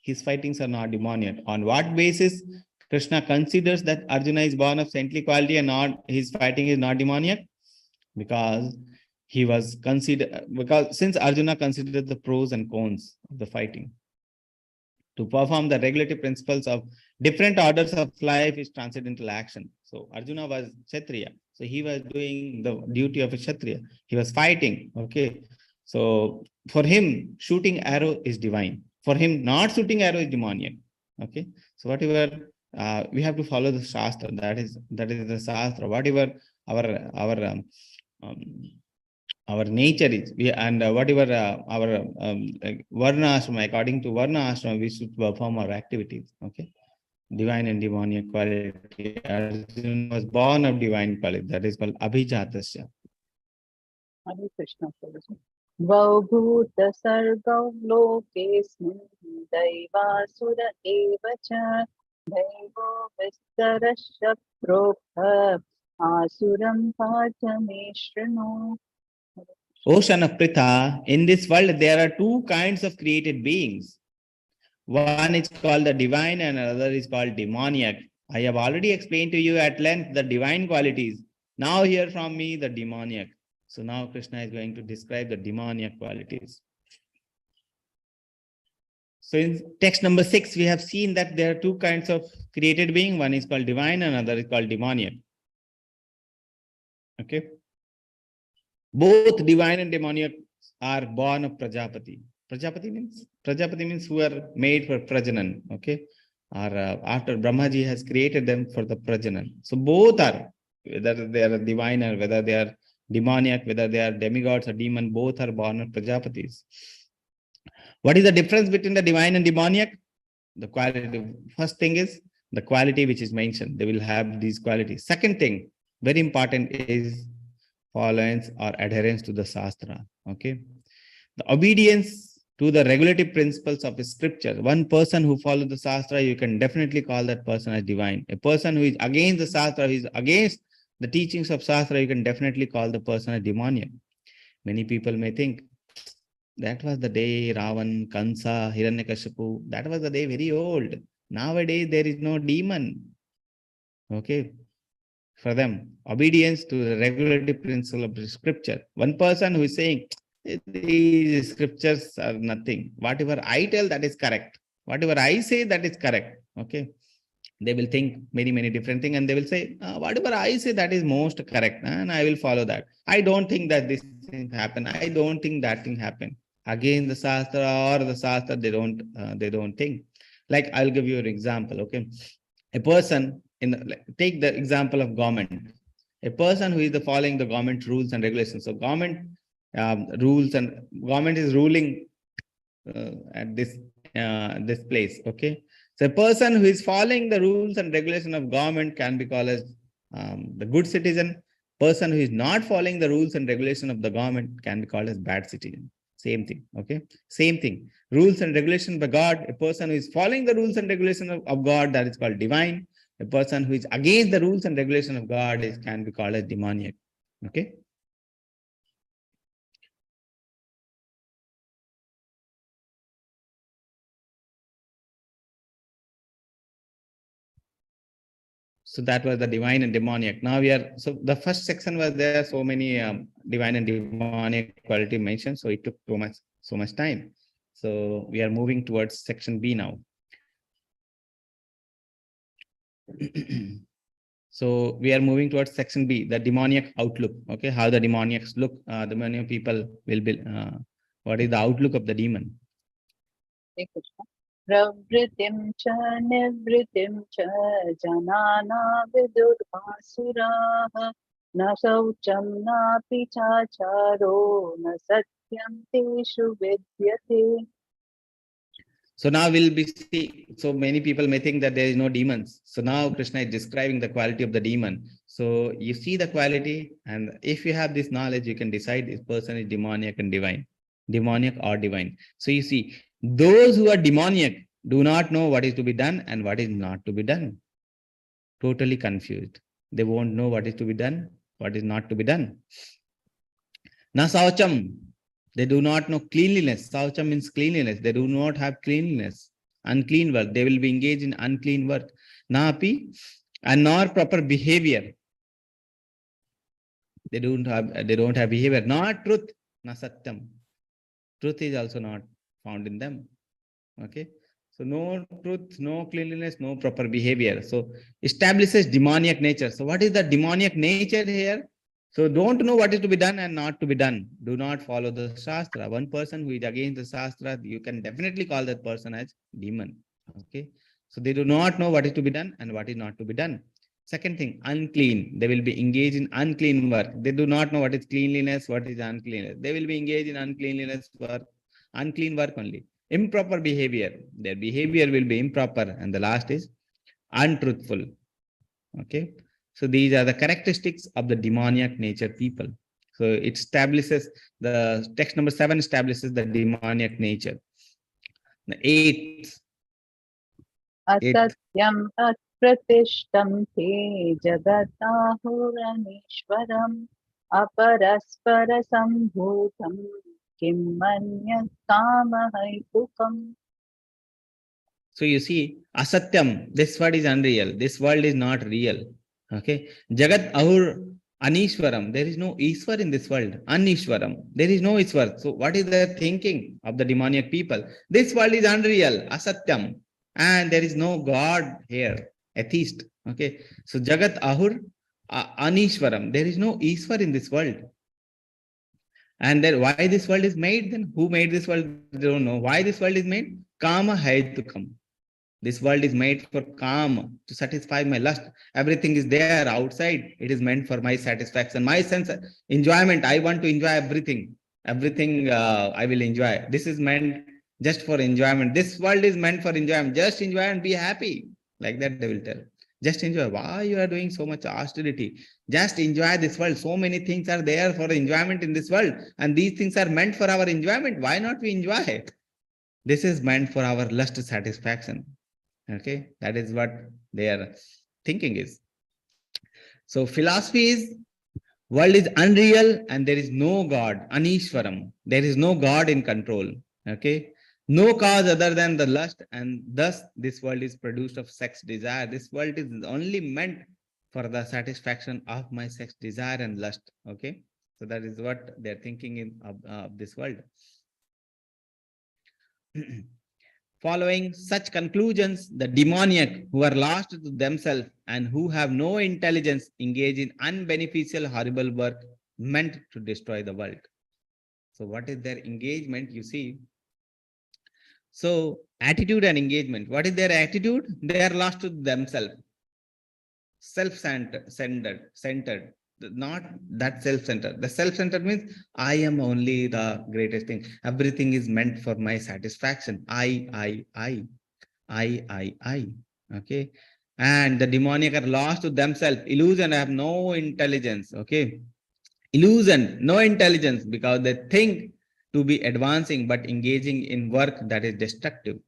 His fightings are not demoniac. On what basis Krishna considers that Arjuna is born of saintly quality and not his fighting is not demoniac? Because since Arjuna considered the pros and cons of the fighting, to perform the regulative principles of different orders of life is transcendental action. So Arjuna was Kshatriya. So he was doing the duty of a Kshatriya. He was fighting. Okay. So for him, shooting arrow is divine. For him, not shooting arrow is demoniac. Okay. So whatever we have to follow the Shastra. That is the Shastra. Whatever um, our nature is, whatever our varna ashrama, according to varna ashrama, we should perform our activities. Okay, divine and demoniac quality. Arjuna was born of divine quality. That is called abhijatasya.
Hare Krishna. Dvau bhuta sargau lokesmin daivasura eva cha daivo vistarasya prokha asuram patameshrano.
O son of Pritha, in this world there are two kinds of created beings. One is called the divine and another is called demoniac. I have already explained to you at length the divine qualities. Now hear from me the demoniac. So now Krishna is going to describe the demoniac qualities. So in text number 6, we have seen that there are two kinds of created being. One is called divine and another is called demoniac. Okay. Both divine and demoniac are born of Prajapati. Prajapati means who are made for Prajanan. Okay. Or after Brahmaji has created them for the Prajanan. So both are, whether they are divine or whether they are demoniac, whether they are demigods or demon, both are born of Prajapatis. What is the difference between the divine and demoniac? The quality. First thing is the quality which is mentioned. They will have these qualities. Second thing, very important, is followance or adherence to the Shastra. Okay. The obedience to the regulative principles of the scripture. One person who follows the Shastra, you can definitely call that person as divine. A person who is against the Shastra, who is against the teachings of Shastra, you can definitely call the person as demoniac. Many people may think, that was the day Ravan, Kansa, Hiranyakashipu, that was the day very old. Nowadays, there is no demon. Okay. For them, obedience to the regulative principle of the scripture. One person who is saying, these scriptures are nothing. Whatever I tell, that is correct. Whatever I say, that is correct. Okay. They will think many different things and they will say, whatever I say, that is most correct. And I will follow that. I don't think that this thing happen. I don't think that thing happen. Again, the Shastra or the Shastra, they don't think. Like, I'll give you an example. Okay. A person, take the example of government. A person who is following the government rules and regulations. So government rules and government is ruling at this place. Okay. So a person who is following the rules and regulation of government can be called as the good citizen. Person who is not following the rules and regulation of the government can be called as bad citizen. Same thing. Okay. Same thing. Rules and regulation by God. A person who is following the rules and regulation of God, that is called divine. A person who is against the rules and regulation of God can be called as demoniac. Okay. So that was the divine and demoniac. Now so the first section was there, so many divine and demoniac quality mentioned. So it took so much time. So we are moving towards section B now. So we are moving towards section B, the demoniac outlook. Okay, how the demoniacs look. The many people will be. What is the outlook of the demon?
Pravritim cha nivritim cha janana vidurvasuraha na saucham na pichacharo na satyam teshu vidyate.
So now we'll be see. So many people may think that there is no demons. So now Krishna is describing the quality of the demon. So you see the quality, and if you have this knowledge, you can decide this person is demoniac and divine. demoniac or divine. So you see, those who are demoniac do not know what is to be done and what is not to be done. Totally confused. They won't know what is to be done, what is not to be done. Na saucham. They do not know cleanliness. Saucham means cleanliness. They do not have cleanliness. Unclean work. They will be engaged in unclean work. Na api, and nor proper behavior. They don't have behavior. Not truth. Na satyam. Truth is also not found in them. Okay. So no truth, no cleanliness, no proper behavior. So establishes demoniac nature. So what is the demoniac nature here? So don't know what is to be done and not to be done. Do not follow the Shastra. One person who is against the Shastra, you can definitely call that person as demon. Okay. So they do not know what is to be done and what is not to be done. Second thing, unclean. They will be engaged in unclean work. They do not know what is cleanliness, what is uncleanness. They will be engaged in uncleanliness work, unclean work only. Improper behavior. Their behavior will be improper. And the last is untruthful. Okay. So these are the characteristics of the demoniac nature people. So it establishes, the text number 7 establishes the demoniac nature. The eighth.
असत्यम् अप्रतिष्ठं ते जगताहुरनीश्वरम् अपरस्परसम्भूतं किं मन्यत् कामहैतुकम्.
So you see, asatyam, this word is unreal. This world is not real. Okay. Jagat ahur anishwaram. There is no Ishwar in this world. Anishwaram. There is no Ishwar. So what is their thinking of the demoniac people? This world is unreal. Asatyam. And there is no God here. Atheist. Okay. So Jagat ahur anishwaram. There is no Ishwar in this world. And then why this world is made? Then who made this world? They don't know. Why this world is made? Kama haitukam. This world is made for kama, to satisfy my lust. Everything is there outside. It is meant for my satisfaction, my sense of enjoyment. I want to enjoy everything. Everything I will enjoy. This is meant just for enjoyment. This world is meant for enjoyment. Just enjoy and be happy. Like that they will tell. Just enjoy. Why you are doing so much austerity? Just enjoy this world. So many things are there for enjoyment in this world. And these things are meant for our enjoyment. Why not we enjoy it? This is meant for our lust satisfaction. Okay, that is what their thinking is. So philosophy is, world is unreal and there is no God, Anishwaram. There is no God in control. Okay, no cause other than the lust, and thus this world is produced of sex desire. This world is only meant for the satisfaction of my sex desire and lust. Okay, so that is what they're thinking in of this world. Following such conclusions, the demoniac, who are lost to themselves and who have no intelligence, engage in unbeneficial, horrible work meant to destroy the world. So what is their engagement? You see. So attitude and engagement. What is their attitude? They are lost to themselves. Self-centered, not that self-centered. The self-centered means I am only the greatest thing. Everything is meant for my satisfaction. I. Okay. And the demoniac are lost to themselves. Illusion, have no intelligence. Okay. Illusion, no intelligence, because they think to be advancing but engaging in work that is destructive.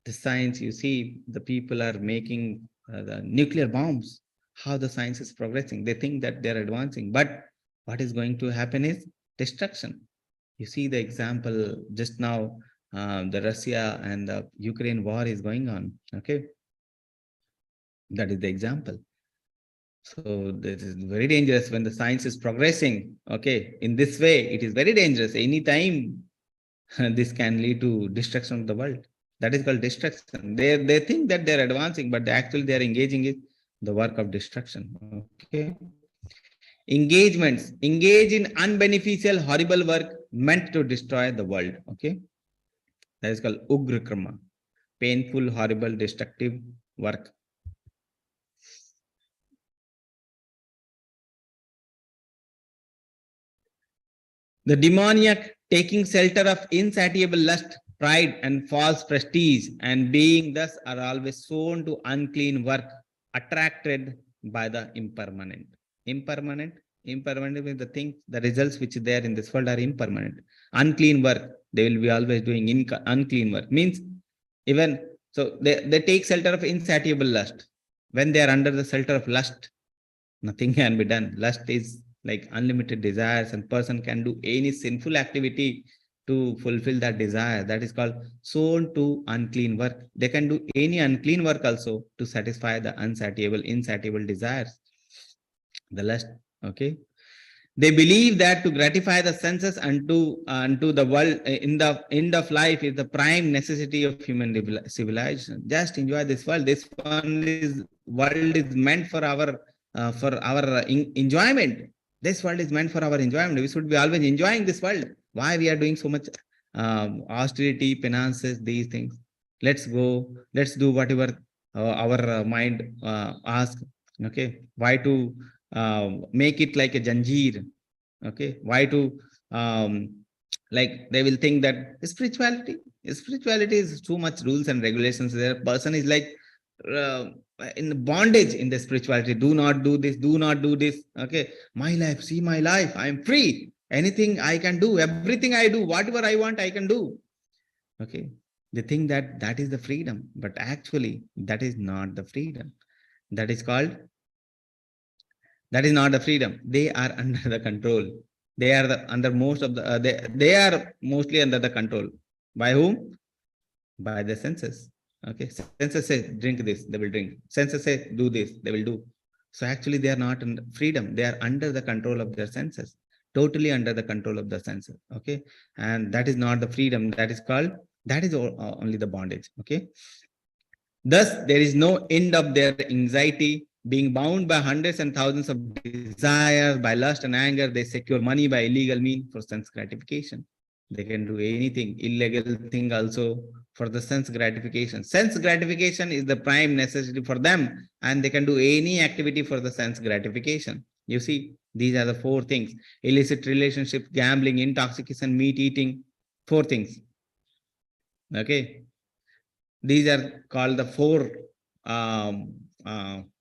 The science, you see, the people are making the nuclear bombs. How the science is progressing. They think that they're advancing, but what is going to happen is destruction. You see the example just now, the Russia and the Ukraine war is going on. Okay. That is the example. So this is very dangerous when the science is progressing. Okay. In this way, it is very dangerous. Anytime this can lead to destruction of the world. That is called destruction. They think that they're advancing, but actually they are engaging in the work of destruction. Okay. Engagements. Engage in unbeneficial, horrible work meant to destroy the world. Okay. That is called Ugra Karma. Painful, horrible, destructive work. The demoniac, taking shelter of insatiable lust, pride, and false prestige, and being thus are always sown to unclean work, attracted by the impermanent. Impermanent, Impermanent means the things, the results which are there in this world are impermanent. Unclean work, they will be always doing unclean work. Means even, so they take shelter of insatiable lust. When they are under the shelter of lust, nothing can be done. Lust is like unlimited desires, and person can do any sinful activity to fulfill that desire. That is called sown to unclean work. They can do any unclean work also to satisfy the insatiable desires, the lust. Okay. They believe that to gratify the senses unto the world in the end of life is the prime necessity of human civilization. Just enjoy this world. This world is meant for our enjoyment. This world is meant for our enjoyment. We should be always enjoying this world. Why we are doing so much austerity, penances, these things? Let's go. Let's do whatever our mind asks. Okay. Why to make it like a janjeer? Okay. Why to like they will think that spirituality is too much rules and regulations. There person is like in bondage in the spirituality. Do not do this, do not do this. Okay. My life, see my life, I am free. Anything I can do, everything I do, whatever I want, I can do. Okay. They think that that is the freedom, but actually that is not the freedom. That is not the freedom. They are under the control. They are under most of the they are mostly under the control. By whom? By the senses. Okay. Senses say drink this, they will drink. Senses say do this, they will do. So actually they are not in freedom. They are under the control of their senses. Totally under the control of the senses. Okay. And that is not the freedom. That is only the bondage. Okay. Thus, there is no end of their anxiety. Being bound by hundreds and thousands of desires, by lust and anger, they secure money by illegal means for sense gratification. They can do anything, illegal thing also for the sense gratification. Sense gratification is the prime necessity for them, and they can do any activity for the sense gratification. You see, these are the four things: illicit relationship, gambling, intoxication, meat eating, four things. Okay. These are called the four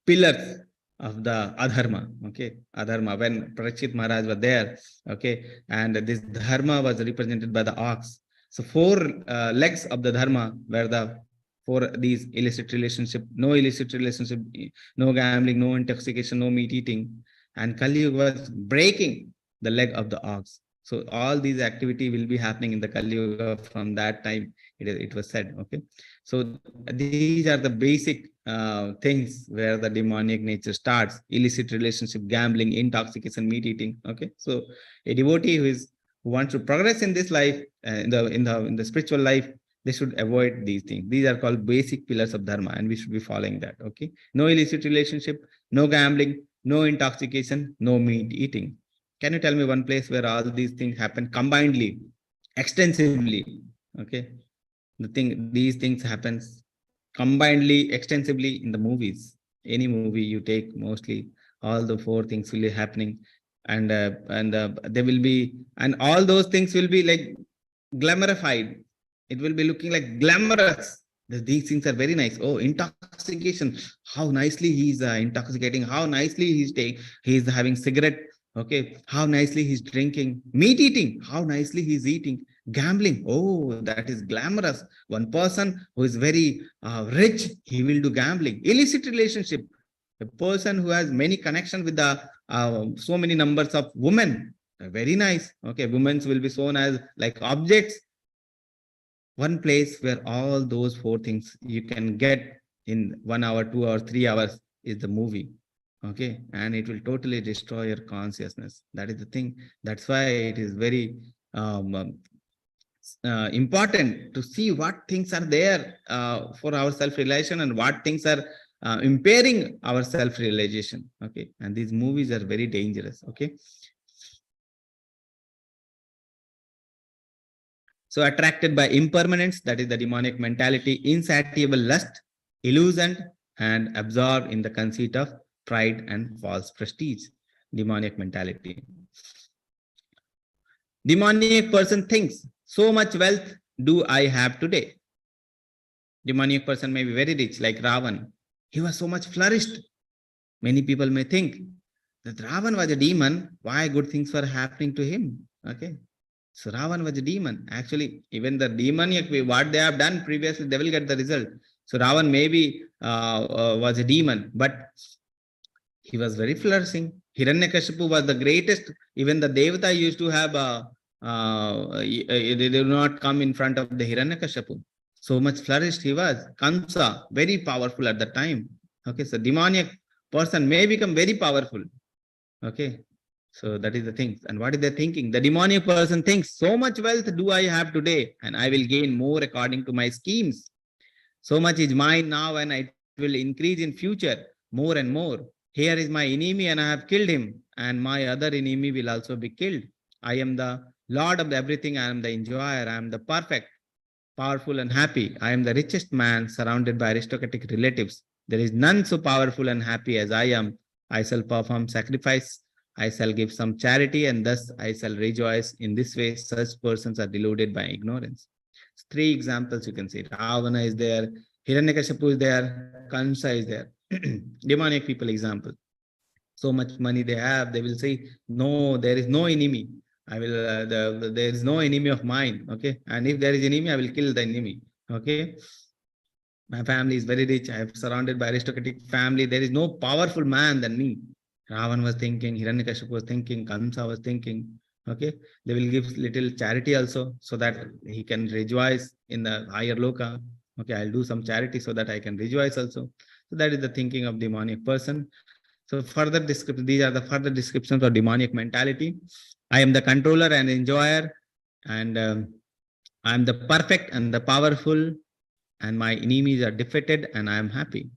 pillars of the adharma. Okay, adharma. When Parikshit Maharaj was there, okay, and this dharma was represented by the ox. So four legs of the dharma were the four these illicit relationship, no illicit relationship, no gambling, no intoxication, no meat eating, and Kali Yuga was breaking the leg of the ox. So all these activity will be happening in the Kali Yuga. From that time, it was said. Okay. So these are the basic things where the demonic nature starts: illicit relationship, gambling, intoxication, meat eating. Okay. So a devotee who wants to progress in this life, in the spiritual life, they should avoid these things. These are called basic pillars of dharma, and we should be following that. Okay. No illicit relationship, no gambling, no intoxication, no meat eating. Can you tell me one place where all these things happen combinedly, extensively? Okay. These things happens combinedly, extensively in the movies. Any movie you take, mostly all the four things will be happening, and they will be, and all those things will be like glamorified. It will be looking like glamorous. These things are very nice. Oh, intoxication! How nicely he's intoxicating. How nicely he's having cigarette. Okay, how nicely he's drinking. Meat eating. How nicely he's eating. Gambling. Oh, that is glamorous. One person who is very rich, he will do gambling. Illicit relationship. A person who has many connections with the so many numbers of women. Very nice. Okay, women will be shown as like objects. One place where all those four things you can get in 1 hour, 2 hours, 3 hours is the movie. Okay, and it will totally destroy your consciousness. That is the thing. That's why it is very important to see what things are there for our self-realization, and what things are impairing our self-realization. Okay, and these movies are very dangerous. Okay. So attracted by impermanence, that is the demonic mentality, insatiable lust, illusion, and absorbed in the conceit of pride and false prestige. Demonic mentality. Demonic person thinks, so much wealth do I have today? Demonic person may be very rich, like Ravan. He was so much flourished. Many people may think That Ravan was a demon, why good things were happening to him? Okay. So Ravan was a demon. Actually, even the demoniac, what they have done previously, they will get the result. So Ravan maybe was a demon, but he was very flourishing. Hiranyakashipu was the greatest. Even the Devata used to have they do not come in front of the Hiranyakashipu. So much flourished he was. Kamsa, very powerful at the time. Okay, so demoniac person may become very powerful. Okay, so that is the thing. And what is the thinking? The demoniac person thinks, so much wealth do I have today, and I will gain more according to my schemes. So much is mine now, and it will increase in future more and more. Here is my enemy, and I have killed him, and my other enemy will also be killed. I am the Lord of everything. I am the enjoyer. I am the perfect, powerful, and happy. I am the richest man surrounded by aristocratic relatives. There is none so powerful and happy as I am. I shall perform sacrifice. I shall give some charity, and thus I shall rejoice. In this way, such persons are deluded by ignorance. Three examples you can see. Ravana is there, Hiranyakashipu is there, Kansa is there. Demonic people example. So much money they have, they will say, no, there is no enemy. I will, there is no enemy of mine. Okay. And if there is enemy, I will kill the enemy. Okay. My family is very rich. I am surrounded by aristocratic family. There is no powerful man than me. Ravan was thinking, Hiranyakashipu was thinking, Kamsa was thinking. Okay, they will give little charity also so that he can rejoice in the higher loka. Okay, I'll do some charity so that I can rejoice also. So that is the thinking of demonic person. So further description, these are the further descriptions of demonic mentality. I am the controller and enjoyer, and I am the perfect and the powerful, and my enemies are defeated, and I am happy.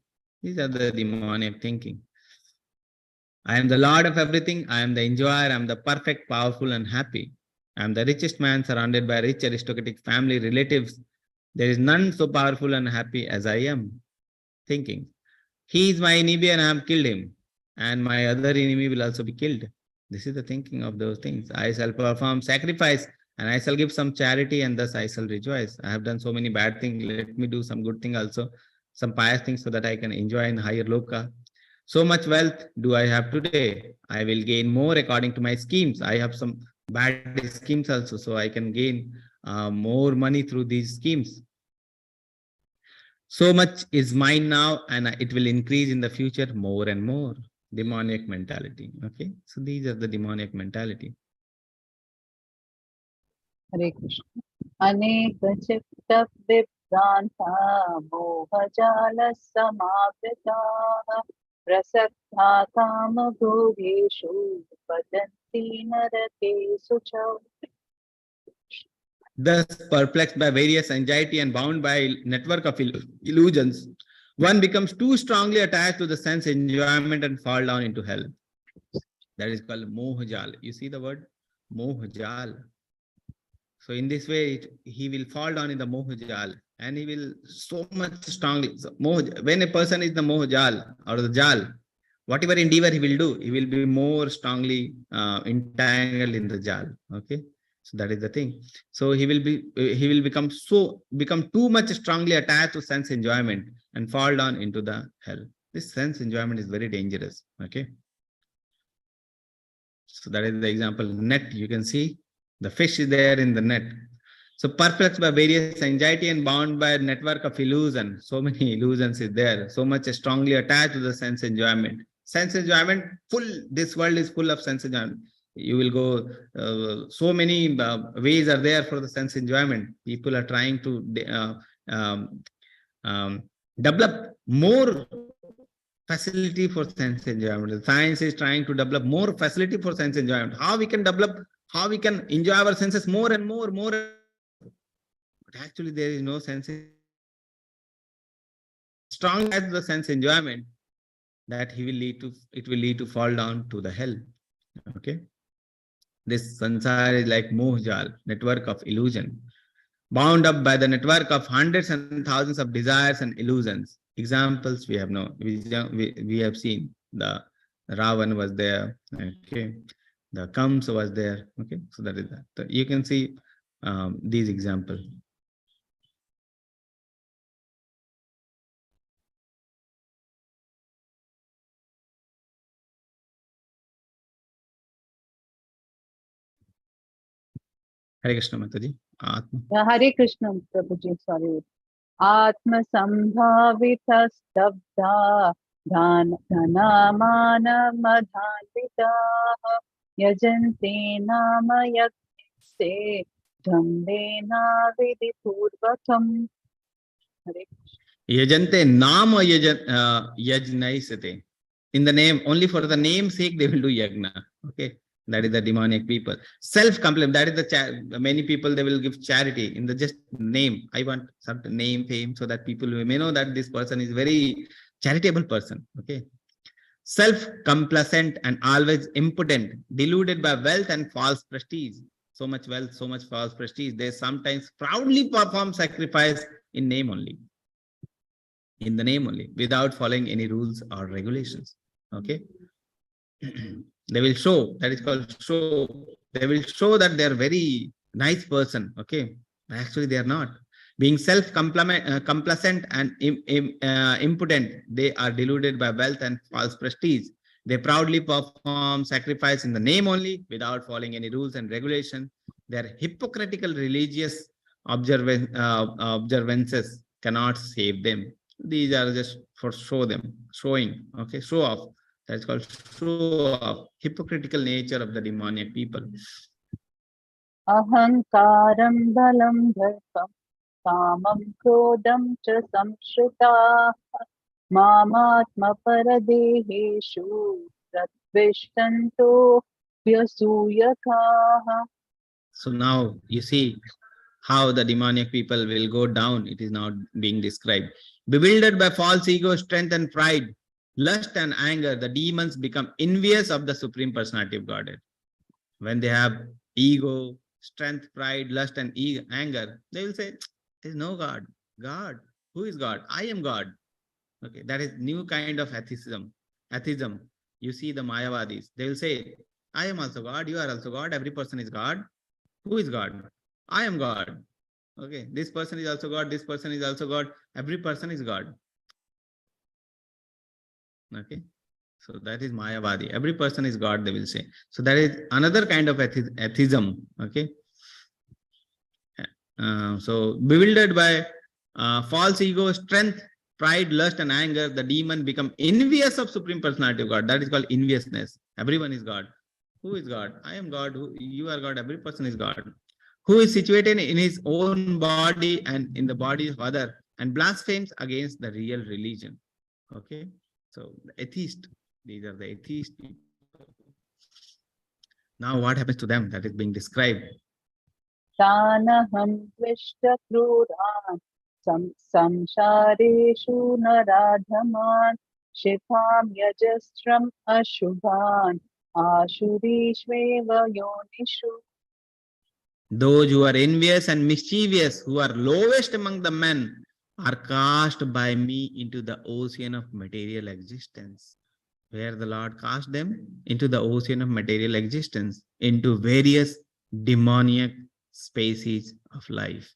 These are the demonic thinking. I am the Lord of everything. I am the enjoyer. I am the perfect, powerful, and happy. I am the richest man surrounded by rich aristocratic family relatives. There is none so powerful and happy as I am. Thinking. He is my enemy and I have killed him. And my other enemy will also be killed. This is the thinking of those things. I shall perform sacrifice and I shall give some charity and thus I shall rejoice. I have done so many bad things. Let me do some good thing also, some pious things so that I can enjoy in higher loka. So much wealth do I have today. I will gain more according to my schemes. I have some bad schemes also, so I can gain more money through these schemes. So much is mine now, and it will increase in the future more and more. Demoniac mentality. Okay, so these are the demoniac mentality.
Hare Krishna. Aneka chitta vibranta moha samavritaa prasakta kama bhureshu patanti narakesu cha.
Thus, perplexed by various anxiety and bound by network of illusions, one becomes too strongly attached to the sense enjoyment and fall down into hell. That is called mohajal. You see the word mohajal. So in this way, he will fall down in the mohajal and he will so much strongly. So when a person is the mohajal or the jal, whatever endeavor he will do, he will be more strongly entangled in the jal. Okay. So that is the thing. So he will become too much strongly attached to sense enjoyment and fall down into the hell. This sense enjoyment is very dangerous. Okay. So that is the example. Net, you can see the fish is there in the net. So perplexed by various anxiety and bound by a network of illusion. So many illusions is there. So much strongly attached to the sense enjoyment. Sense enjoyment, full, this world is full of sense enjoyment. You will go, so many ways are there for the sense enjoyment. People are trying to um, develop more facility for sense enjoyment. Science is trying to develop more facility for sense enjoyment. How we can develop, how we can enjoy our senses more and more. But actually, there is no sense. Strong as the sense enjoyment, that it will lead to fall down to the hell. Okay. This sansar is like mohjal, network of illusion, bound up by the network of hundreds and thousands of desires and illusions. Examples we have we have seen. The Ravan was there. Okay, the Kamsa was there. Okay, so that is that. So you can see these examples. Hare Krishna Mataji. Atma.
Hare Krishna, Prabhuji, sorry. Atma sambhavita stabdha dhanamana madhanvita yajante nama yakse dhandena vidipurvatam. Hare
Yajante nama yajnaisate. In the name, only for the name's sake, they will do yagna. Okay. That is the demonic people. Self-compliment. That is the many people, they will give charity in the just name. I want certain name, fame, so that people may know that this person is very charitable person. Okay. Self-complacent and always impotent, deluded by wealth and false prestige. So much wealth, so much false prestige. They sometimes proudly perform sacrifice in name only. In the name only, without following any rules or regulations. Okay. They will show, that is called show. They will show that they are very nice person. Okay. Actually, they are not. Being self-complacent and impotent, they are deluded by wealth and false prestige. They proudly perform sacrifice in the name only, without following any rules and regulation. Their hypocritical religious observances cannot save them. These are just for showing, okay, show off. That's called show off, hypocritical nature of the demoniac people.
Ahankaram balam dharpam kamam krodam cha samshrita mamatma paradeheshu pratvishtanto vyasuyakaha.
So now you see how the demoniac people will go down. It is now being described. Bewildered by false ego, strength and pride, lust and anger, the demons become envious of the Supreme Personality of Godhead. When they have ego, strength, pride, lust and anger, they will say, there is no God. God. Who is God? I am God. Okay, that is new kind of atheism. Atheism. You see the Mayavadis. They will say, I am also God. You are also God. Every person is God. Who is God? I am God. Okay, this person is also God. This person is also God. Every person is God. Okay, so that is Mayavadi. Every person is God, they will say. So that is another kind of atheism. Okay. So bewildered by false ego, strength, pride, lust, and anger, the demon become envious of Supreme Personality of God. That is called enviousness. Everyone is God. Who is God? I am God. You are God. Every person is God. Who is situated in his own body and in the body of other, and blasphemes against the real religion. Okay. So the atheist, these are the atheist people. Now what happens to them? That is being described.
Tanaham tvishta kruran samsareshu naradhaman shitham yajastram ashubhan ashurishveva yonishu.
Those who are envious and mischievous, who are lowest among the men, are cast by me into the ocean of material existence. Where the Lord cast them? Into the ocean of material existence, into various demoniac species of life.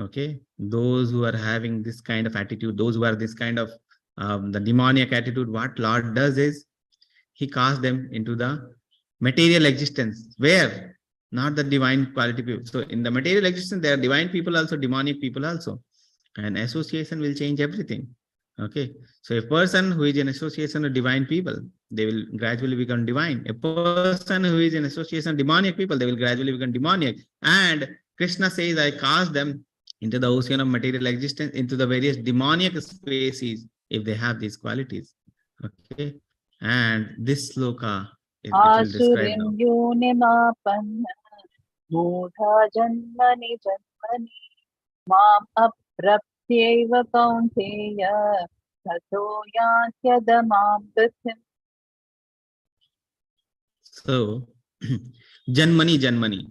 Okay, those who are having this kind of attitude, those who are this kind of the demoniac attitude, what Lord does is he casts them into the material existence. Where? Not the divine quality people. So in the material existence, there are divine people also, demonic people also. And association will change everything. Okay. So a person who is in association with divine people, they will gradually become divine. A person who is in association with demonic people, they will gradually become demoniac. And Krishna says, I cast them into the ocean of material existence, into the various demoniac species, if they have these qualities. Okay. And this sloka, it will describe now.
Asurim yunimapanna mudha janmani janmani mam apratyeva kaunteya tato yantyadamam prithim.
So, Janmani, Janmani.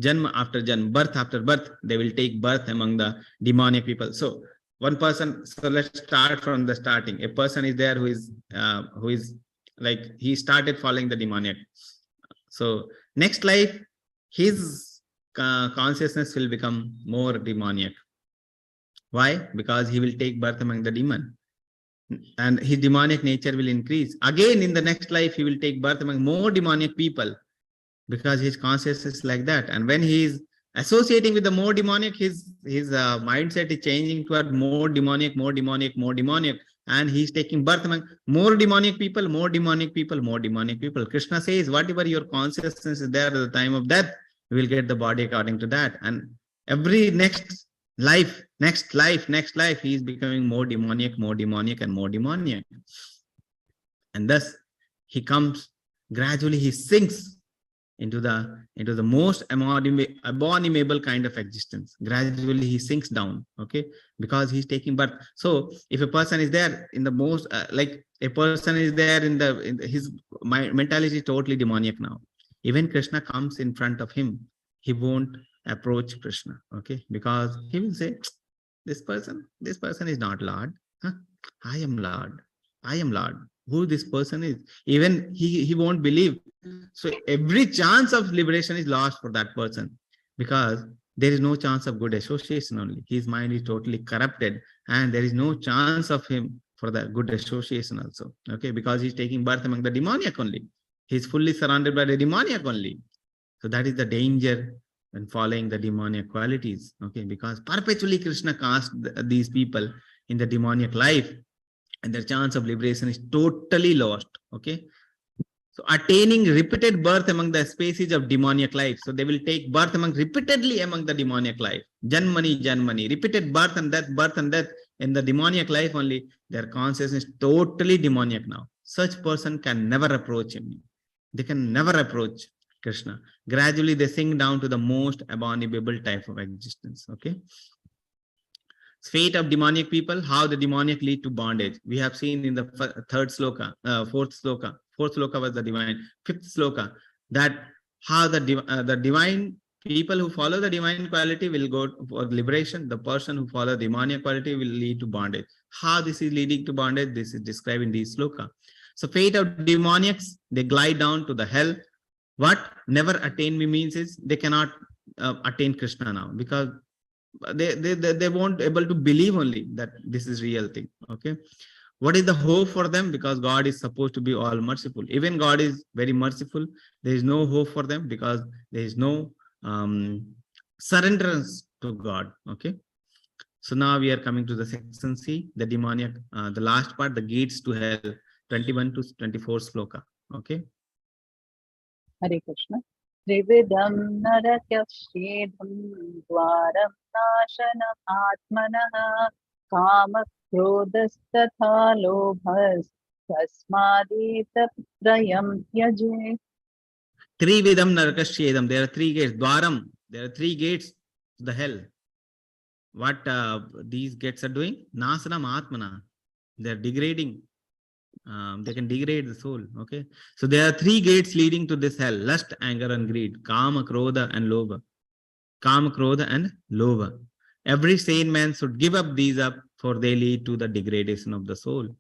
Janma after Janma, birth after birth, they will take birth among the demonic people. So, one person, so let's start from the starting. A person is there who is like, he started following the demoniac. So, next life, his consciousness will become more demoniac. Why? Because he will take birth among the demon. And his demonic nature will increase. Again, in the next life, he will take birth among more demonic people. because his consciousness is like that. And when he is associating with the more demonic, his mindset is changing toward more demonic, more demonic, more demonic, and he's taking birth among more demonic people, more demonic people, more demonic people. Krishna says, whatever your consciousness is there at the time of death, you will get the body according to that. And every next life, next life, he is becoming more demonic, and more demonic. And thus he comes gradually, he sinks into the most abominable kind of existence. Gradually he sinks down, okay, because he's taking birth. So if a person is there in the most like a person is there in his mentality is totally demonic now. Even Krishna comes in front of him, he won't approach Krishna, okay, because he will say, this person is not Lord. Huh? I am Lord. I am Lord. Who this person is? Even he won't believe. So every chance of liberation is lost for that person, because there is no chance of good association only. His mind is totally corrupted, and there is no chance of him for the good association also. Okay, because he's taking birth among the demoniac only. He's fully surrounded by the demoniac only. So that is the danger when following the demoniac qualities. Okay, because perpetually Krishna cast these people in the demoniac life, and their chance of liberation is totally lost. Okay, so attaining repeated birth among the species of demoniac life. So they will take birth repeatedly among the demoniac life. Janmani, repeated birth and death in the demoniac life only. Their consciousness is totally demoniac now. Such person can never approach him. They can never approach Krishna. Gradually they sink down to the most abominable type of existence. Okay. Fate of demoniac people, how the demoniac lead to bondage. We have seen in the third sloka, fourth sloka. Fourth sloka was the divine. Fifth sloka, that how the divine people who follow the divine quality will go for liberation. The person who follow the demoniac quality will lead to bondage. How this is leading to bondage, this is described in these sloka. So fate of demoniacs, they glide down to the hell. What never attain me means is they cannot attain Krishna now, because they won't able to believe only that this is real thing. Okay, what is the hope for them? Because God is supposed to be all merciful. Even God is very merciful. There is no hope for them, because there is no surrenderance to God. Okay, so now we are coming to the section C, the demoniac, the last part, the gates to hell, 21 to 24 sloka. Okay,
Hare Krishna. Trividam narakashedham dwaram nashanam atmanah kama krodhastatha lobhas tasmadeta trayam tyaje.
Trividam narakashedam, there are three gates. Dwaram, there are three gates to the hell. What these gates are doing? Nasanam atmana, they are degrading. They can degrade the soul. Okay, so there are three gates leading to this hell: lust, anger, and greed. Kama, krodha, and lobha. Kama, krodha, and lobha. Every sane man should give up these up, for they lead to the degradation of the soul.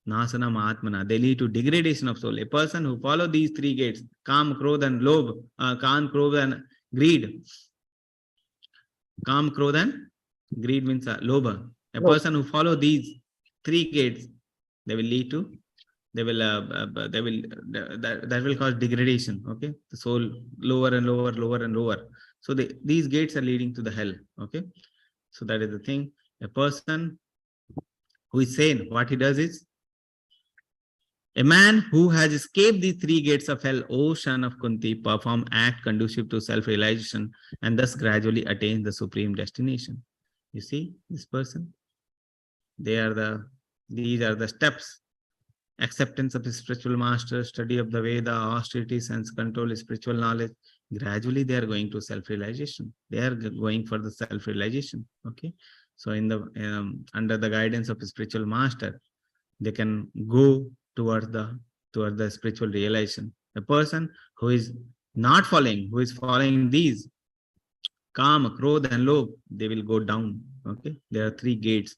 Nasanam atmana, they lead to degradation of soul. A person who follow these three gates, Kama, krodha, and lobha, Kama, krodha, and greed. Kama, krodha, and greed means lobha. A person who follow these three gates, they will lead to, that will cause degradation. Okay, the soul lower and lower. So these gates are leading to the hell. Okay, so that is the thing. A person who is sane, what he does is, a man who has escaped the three gates of hell, O son of Kunti, perform act conducive to self-realization, and thus gradually attain the supreme destination. You see, this person, these are the steps: acceptance of the spiritual master, study of the Veda, austerity, sense control, spiritual knowledge. Gradually, they are going to self-realization. They are going for the self-realization. Okay, so in the under the guidance of the spiritual master, they can go towards the spiritual realization. A person who is not following, who is following these Kama, Krodha, and Lobh, they will go down. Okay, there are three gates.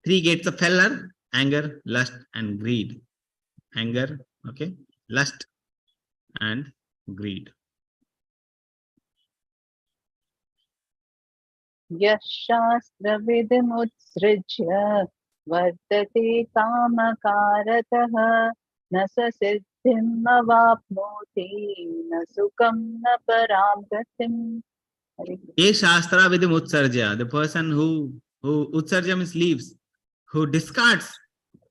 Three gates of hell are anger, lust, and greed. Anger, okay, lust, and greed.
Yashastra vidimutsrijya vardate kamakaratah न स सिद्धिम् अवाप्नोति न सुखं न परां गतिम्. Hare Krishna.
Ye Shastra Vidim Utsarja, the person who Utsarja means leaves, who discards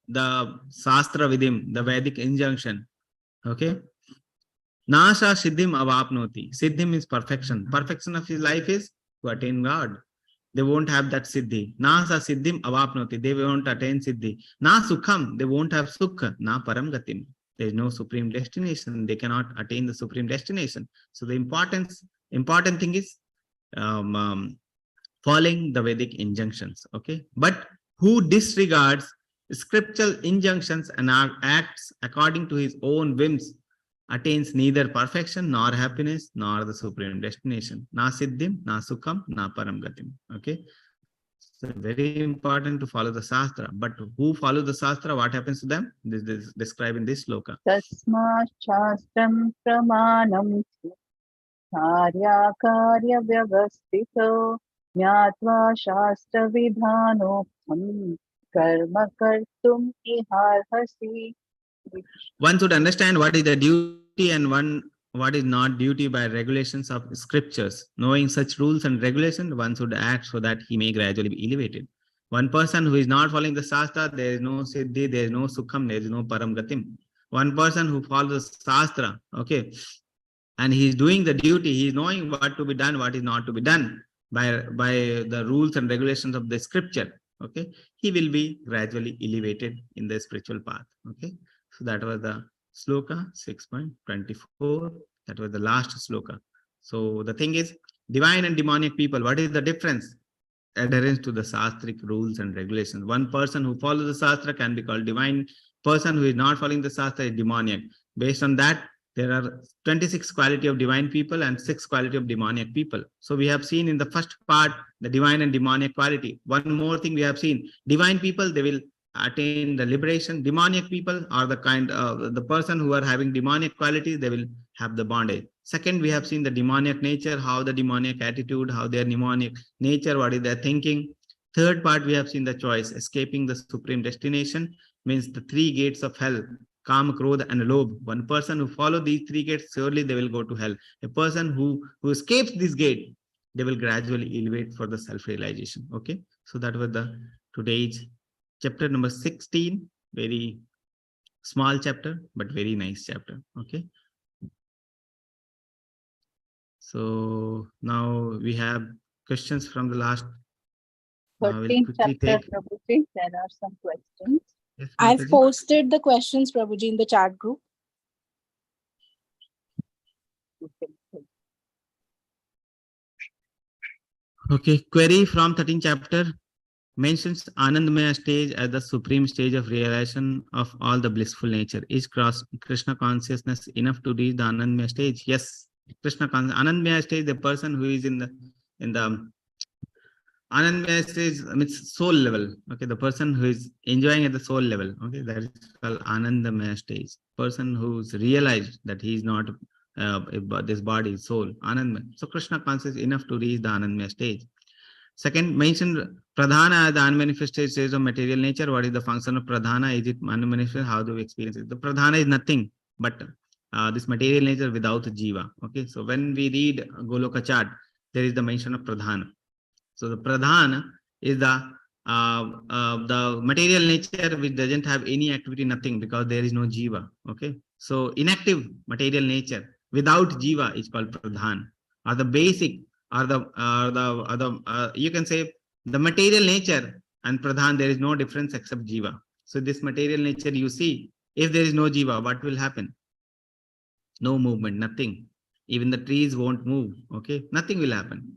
the Shastra Vidim, the Vedic injunction. Okay. Nasha Siddhim Avapnoti. Siddhim means perfection. Perfection of his life is to attain God. They won't have that Siddhi. Nasa Siddhim Avapnoti. They won't attain Siddhi. Na Sukham. They won't have Sukha. Na Param Gatim. There is no supreme destination. They cannot attain the supreme destination. So the important thing is following the Vedic injunctions. Okay. But who disregards scriptural injunctions and acts according to his own whims attains neither perfection nor happiness nor the supreme destination. Na siddhim, na sukham, na param gatim. Okay. So very important to follow the Shastra. But who follow the Shastra, what happens to them? This is described in this sloka.
Tasmat shastram pramanam कार्य व्यवस्थितो ज्ञात्वा शास्त्र विधानोक्तं कर्म कर्तुम् इहार्हसि.
One should understand what is the duty and what is not duty by regulations of scriptures. Knowing such rules and regulations, one should act so that he may gradually be elevated. One person who is not following the Shastra, there is no Siddhi, there is no Sukham, there is no Param Gatim. One person who follows Shastra, okay, and he is doing the duty, he is knowing what to be done, what is not to be done by the rules and regulations of the scripture, okay, he will be gradually elevated in the spiritual path, okay. So that was the sloka 6.24. That was the last sloka. So the thing is, divine and demonic people, what is the difference? Adherence to the Shastric rules and regulations. One person who follows the Shastra can be called divine. Person who is not following the Shastra is demonic. Based on that, there are 26 quality of divine people and 6 quality of demonic people. So we have seen in the first part, the divine and demonic quality. One more thing we have seen, divine people, they will attain the liberation. Demonic people are the the person who are having demonic qualities, they will have the bondage. Second, we have seen the demonic nature, how the demonic attitude, how their demonic nature, what is their thinking. Third part, we have seen the choice, escaping the supreme destination, means the 3 gates of hell, Kam, Krodha, and Lobh. One person who follow these 3 gates, surely they will go to hell. A person who escapes this gate, they will gradually elevate for the self-realization. Okay, so that was the today's chapter number 16. Very small chapter, but very nice chapter. Okay. So now we have questions from the last. We'll
13th
quickly
chapter,
take.
Prabhuji, there are some questions.
Yes,
I've
Mataji?
posted the questions, Prabhuji, in the chat group.
You can take.
Okay, query from 13th chapter mentions Anandamaya stage as the supreme stage of realization of all the blissful nature. Is Krishna consciousness enough to reach the Anandamaya stage? Yes, Anandamaya stage, the person who is in the Anandamaya stage means soul level. Okay, the person who is enjoying at the soul level. Okay, that is called Anandamaya stage. Person who's realized that he is not this body, soul, Anandamaya. So Krishna consciousness is enough to reach the Anandamaya stage. Second, mentioned Pradhana as the unmanifested stage of material nature. What is the function of Pradhana? Is it unmanifested? How do we experience it? The Pradhana is nothing but this material nature without Jiva. Okay, so when we read Goloka chart, there is the mention of Pradhana. So the Pradhana is the material nature which doesn't have any activity, nothing, because there is no Jiva. Okay, so inactive material nature without Jiva is called Pradhan, or the basic, or you can say the material nature and Pradhan, there is no difference except Jiva. So this material nature you see, if there is no Jiva, what will happen? No movement, nothing. Even the trees won't move. Okay, nothing will happen.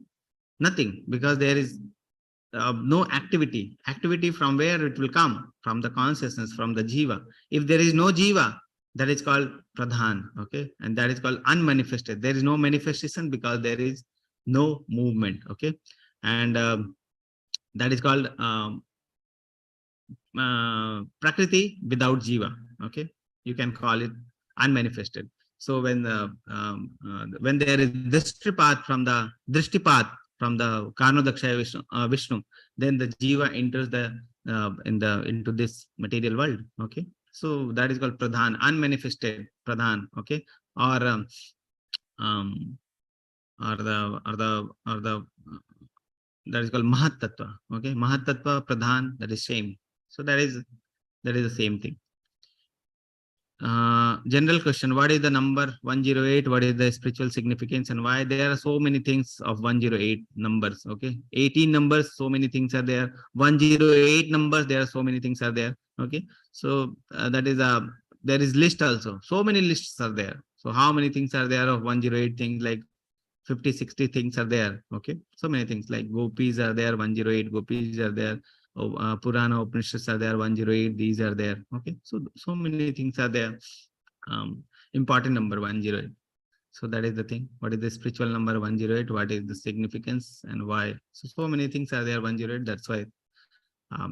Nothing, because there is no activity. Activity from where it will come? From the consciousness, from the Jiva. If there is no Jiva, that is called Pradhan. Okay, and that is called unmanifested. There is no manifestation because there is no movement. Okay, and that is called Prakriti without Jiva. Okay, you can call it unmanifested. So when there is Drishtipath from the Karnodaksha Vishnu, then the Jiva enters into this material world. Okay, So that is called pradhan, unmanifested pradhan. Okay, or that is called mahat tattva. Okay, mahat tattva pradhan, that is same. So that is the same thing. General question: what is the number 108? What is the spiritual significance, and why there are so many things of 108 numbers? Okay, 18 numbers, so many things are there. 108 numbers, there are so many things are there. Okay, so that is there is list also. So many lists are there. So how many things are there of 108 things? Like 50, 60 things are there. Okay, so many things like gopis are there. 108 gopis are there. Purana Upanishads are there, 108, these are there. Okay, so many things are there. Important number 108. So that is the thing. What is the spiritual number 108? What is the significance and why? So many things are there 108. That's why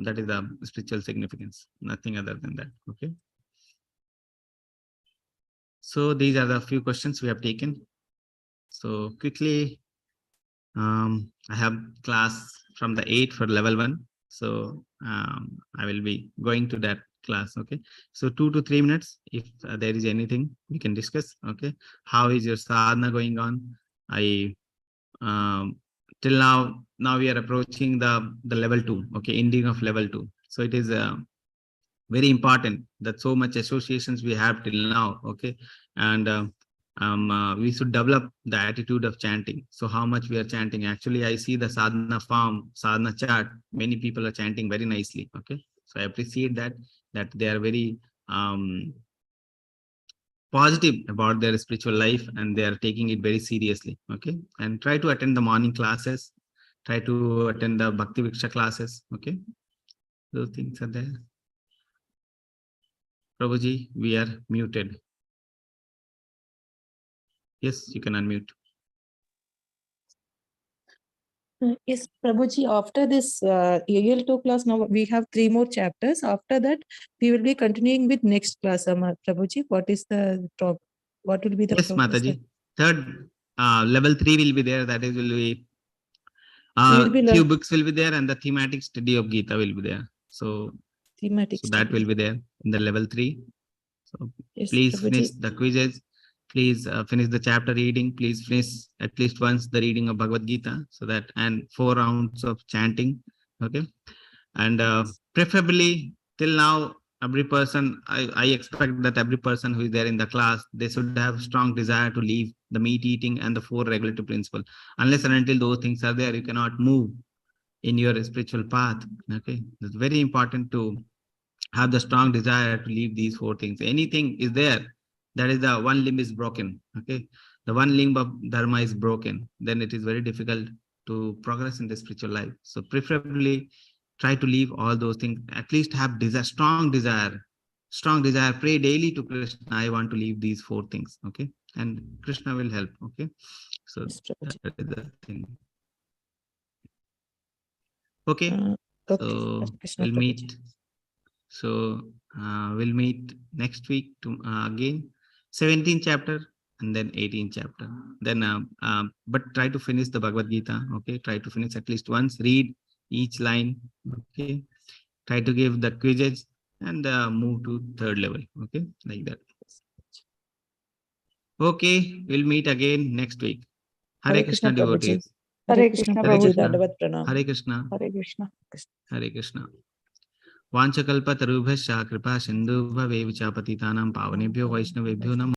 that is the spiritual significance. Nothing other than that. Okay. So these are the few questions we have taken. So quickly, I have class from the 8 for level 1. So I will be going to that class. Okay, so 2 to 3 minutes. If there is anything we can discuss. Okay, how is your sadhana going on? I till now we are approaching the level 2. Okay, ending of level 2. So it is very important that so much associations we have till now. Okay, and we should develop the attitude of chanting. So how much we are chanting? Actually, I see the sadhana form, sadhana chart. Many people are chanting very nicely. Okay, so I appreciate that they are very positive about their spiritual life and they are taking it very seriously. Okay, and try to attend the morning classes. Try to attend the Bhakti Viksha classes. Okay, those things are there. Prabhuji, we are muted. Yes, you can unmute.
Yes, Prabhuji, after this AL2 class, now we have 3 more chapters. After that, we will be continuing with next class, Prabhuji. What is the what will be the
Yes,
progress?
Mataji. Third, level 3 will be there. That is will be
We will be
few books will be there and the thematic study of Gita will be there. So
thematic
that
study.
will be there in the level 3. So
Yes,
please
Prabhuji.
finish the quizzes. Please finish the chapter reading. Please finish at least once the reading of Bhagavad Gita. So that, and 4 rounds of chanting. Okay, and preferably till now, every person, I expect that every person who is there in the class, they should have strong desire to leave the meat eating and the 4 regulative principles. Unless and until those things are there, you cannot move in your spiritual path. Okay, it's very important to have the strong desire to leave these 4 things. Anything is there, that is the one limb is broken. Okay, the one limb of Dharma is broken, then it is very difficult to progress in the spiritual life. So preferably try to leave all those things. At least have desire, strong desire. Pray daily to Krishna, I want to leave these 4 things. Okay, and Krishna will help. Okay, so
Yes, Prabhuji.
that is the thing. Okay,
Okay.
so
Krishna,
we'll
Prabhuji.
meet. So we'll meet next week to again 17th chapter and then 18th chapter. Then but try to finish the Bhagavad Gita. Okay, try to finish at least once. Read each line. Okay, try to give the quizzes and move to 3rd level. Okay, like that. Okay, we'll meet again next week. Hare Krishna devotees.
Hare Krishna,
Krishna,
Prabhuji.
Krishna.
Dandavat Pranam.
Hare Krishna.
Hare Krishna.
Hare Krishna. वाञ्छकल्पतरुभ्यश्च कृपा सिन्धुभ्येव च पतितानां पावनेभ्यो वैष्णवेभ्यो नमः।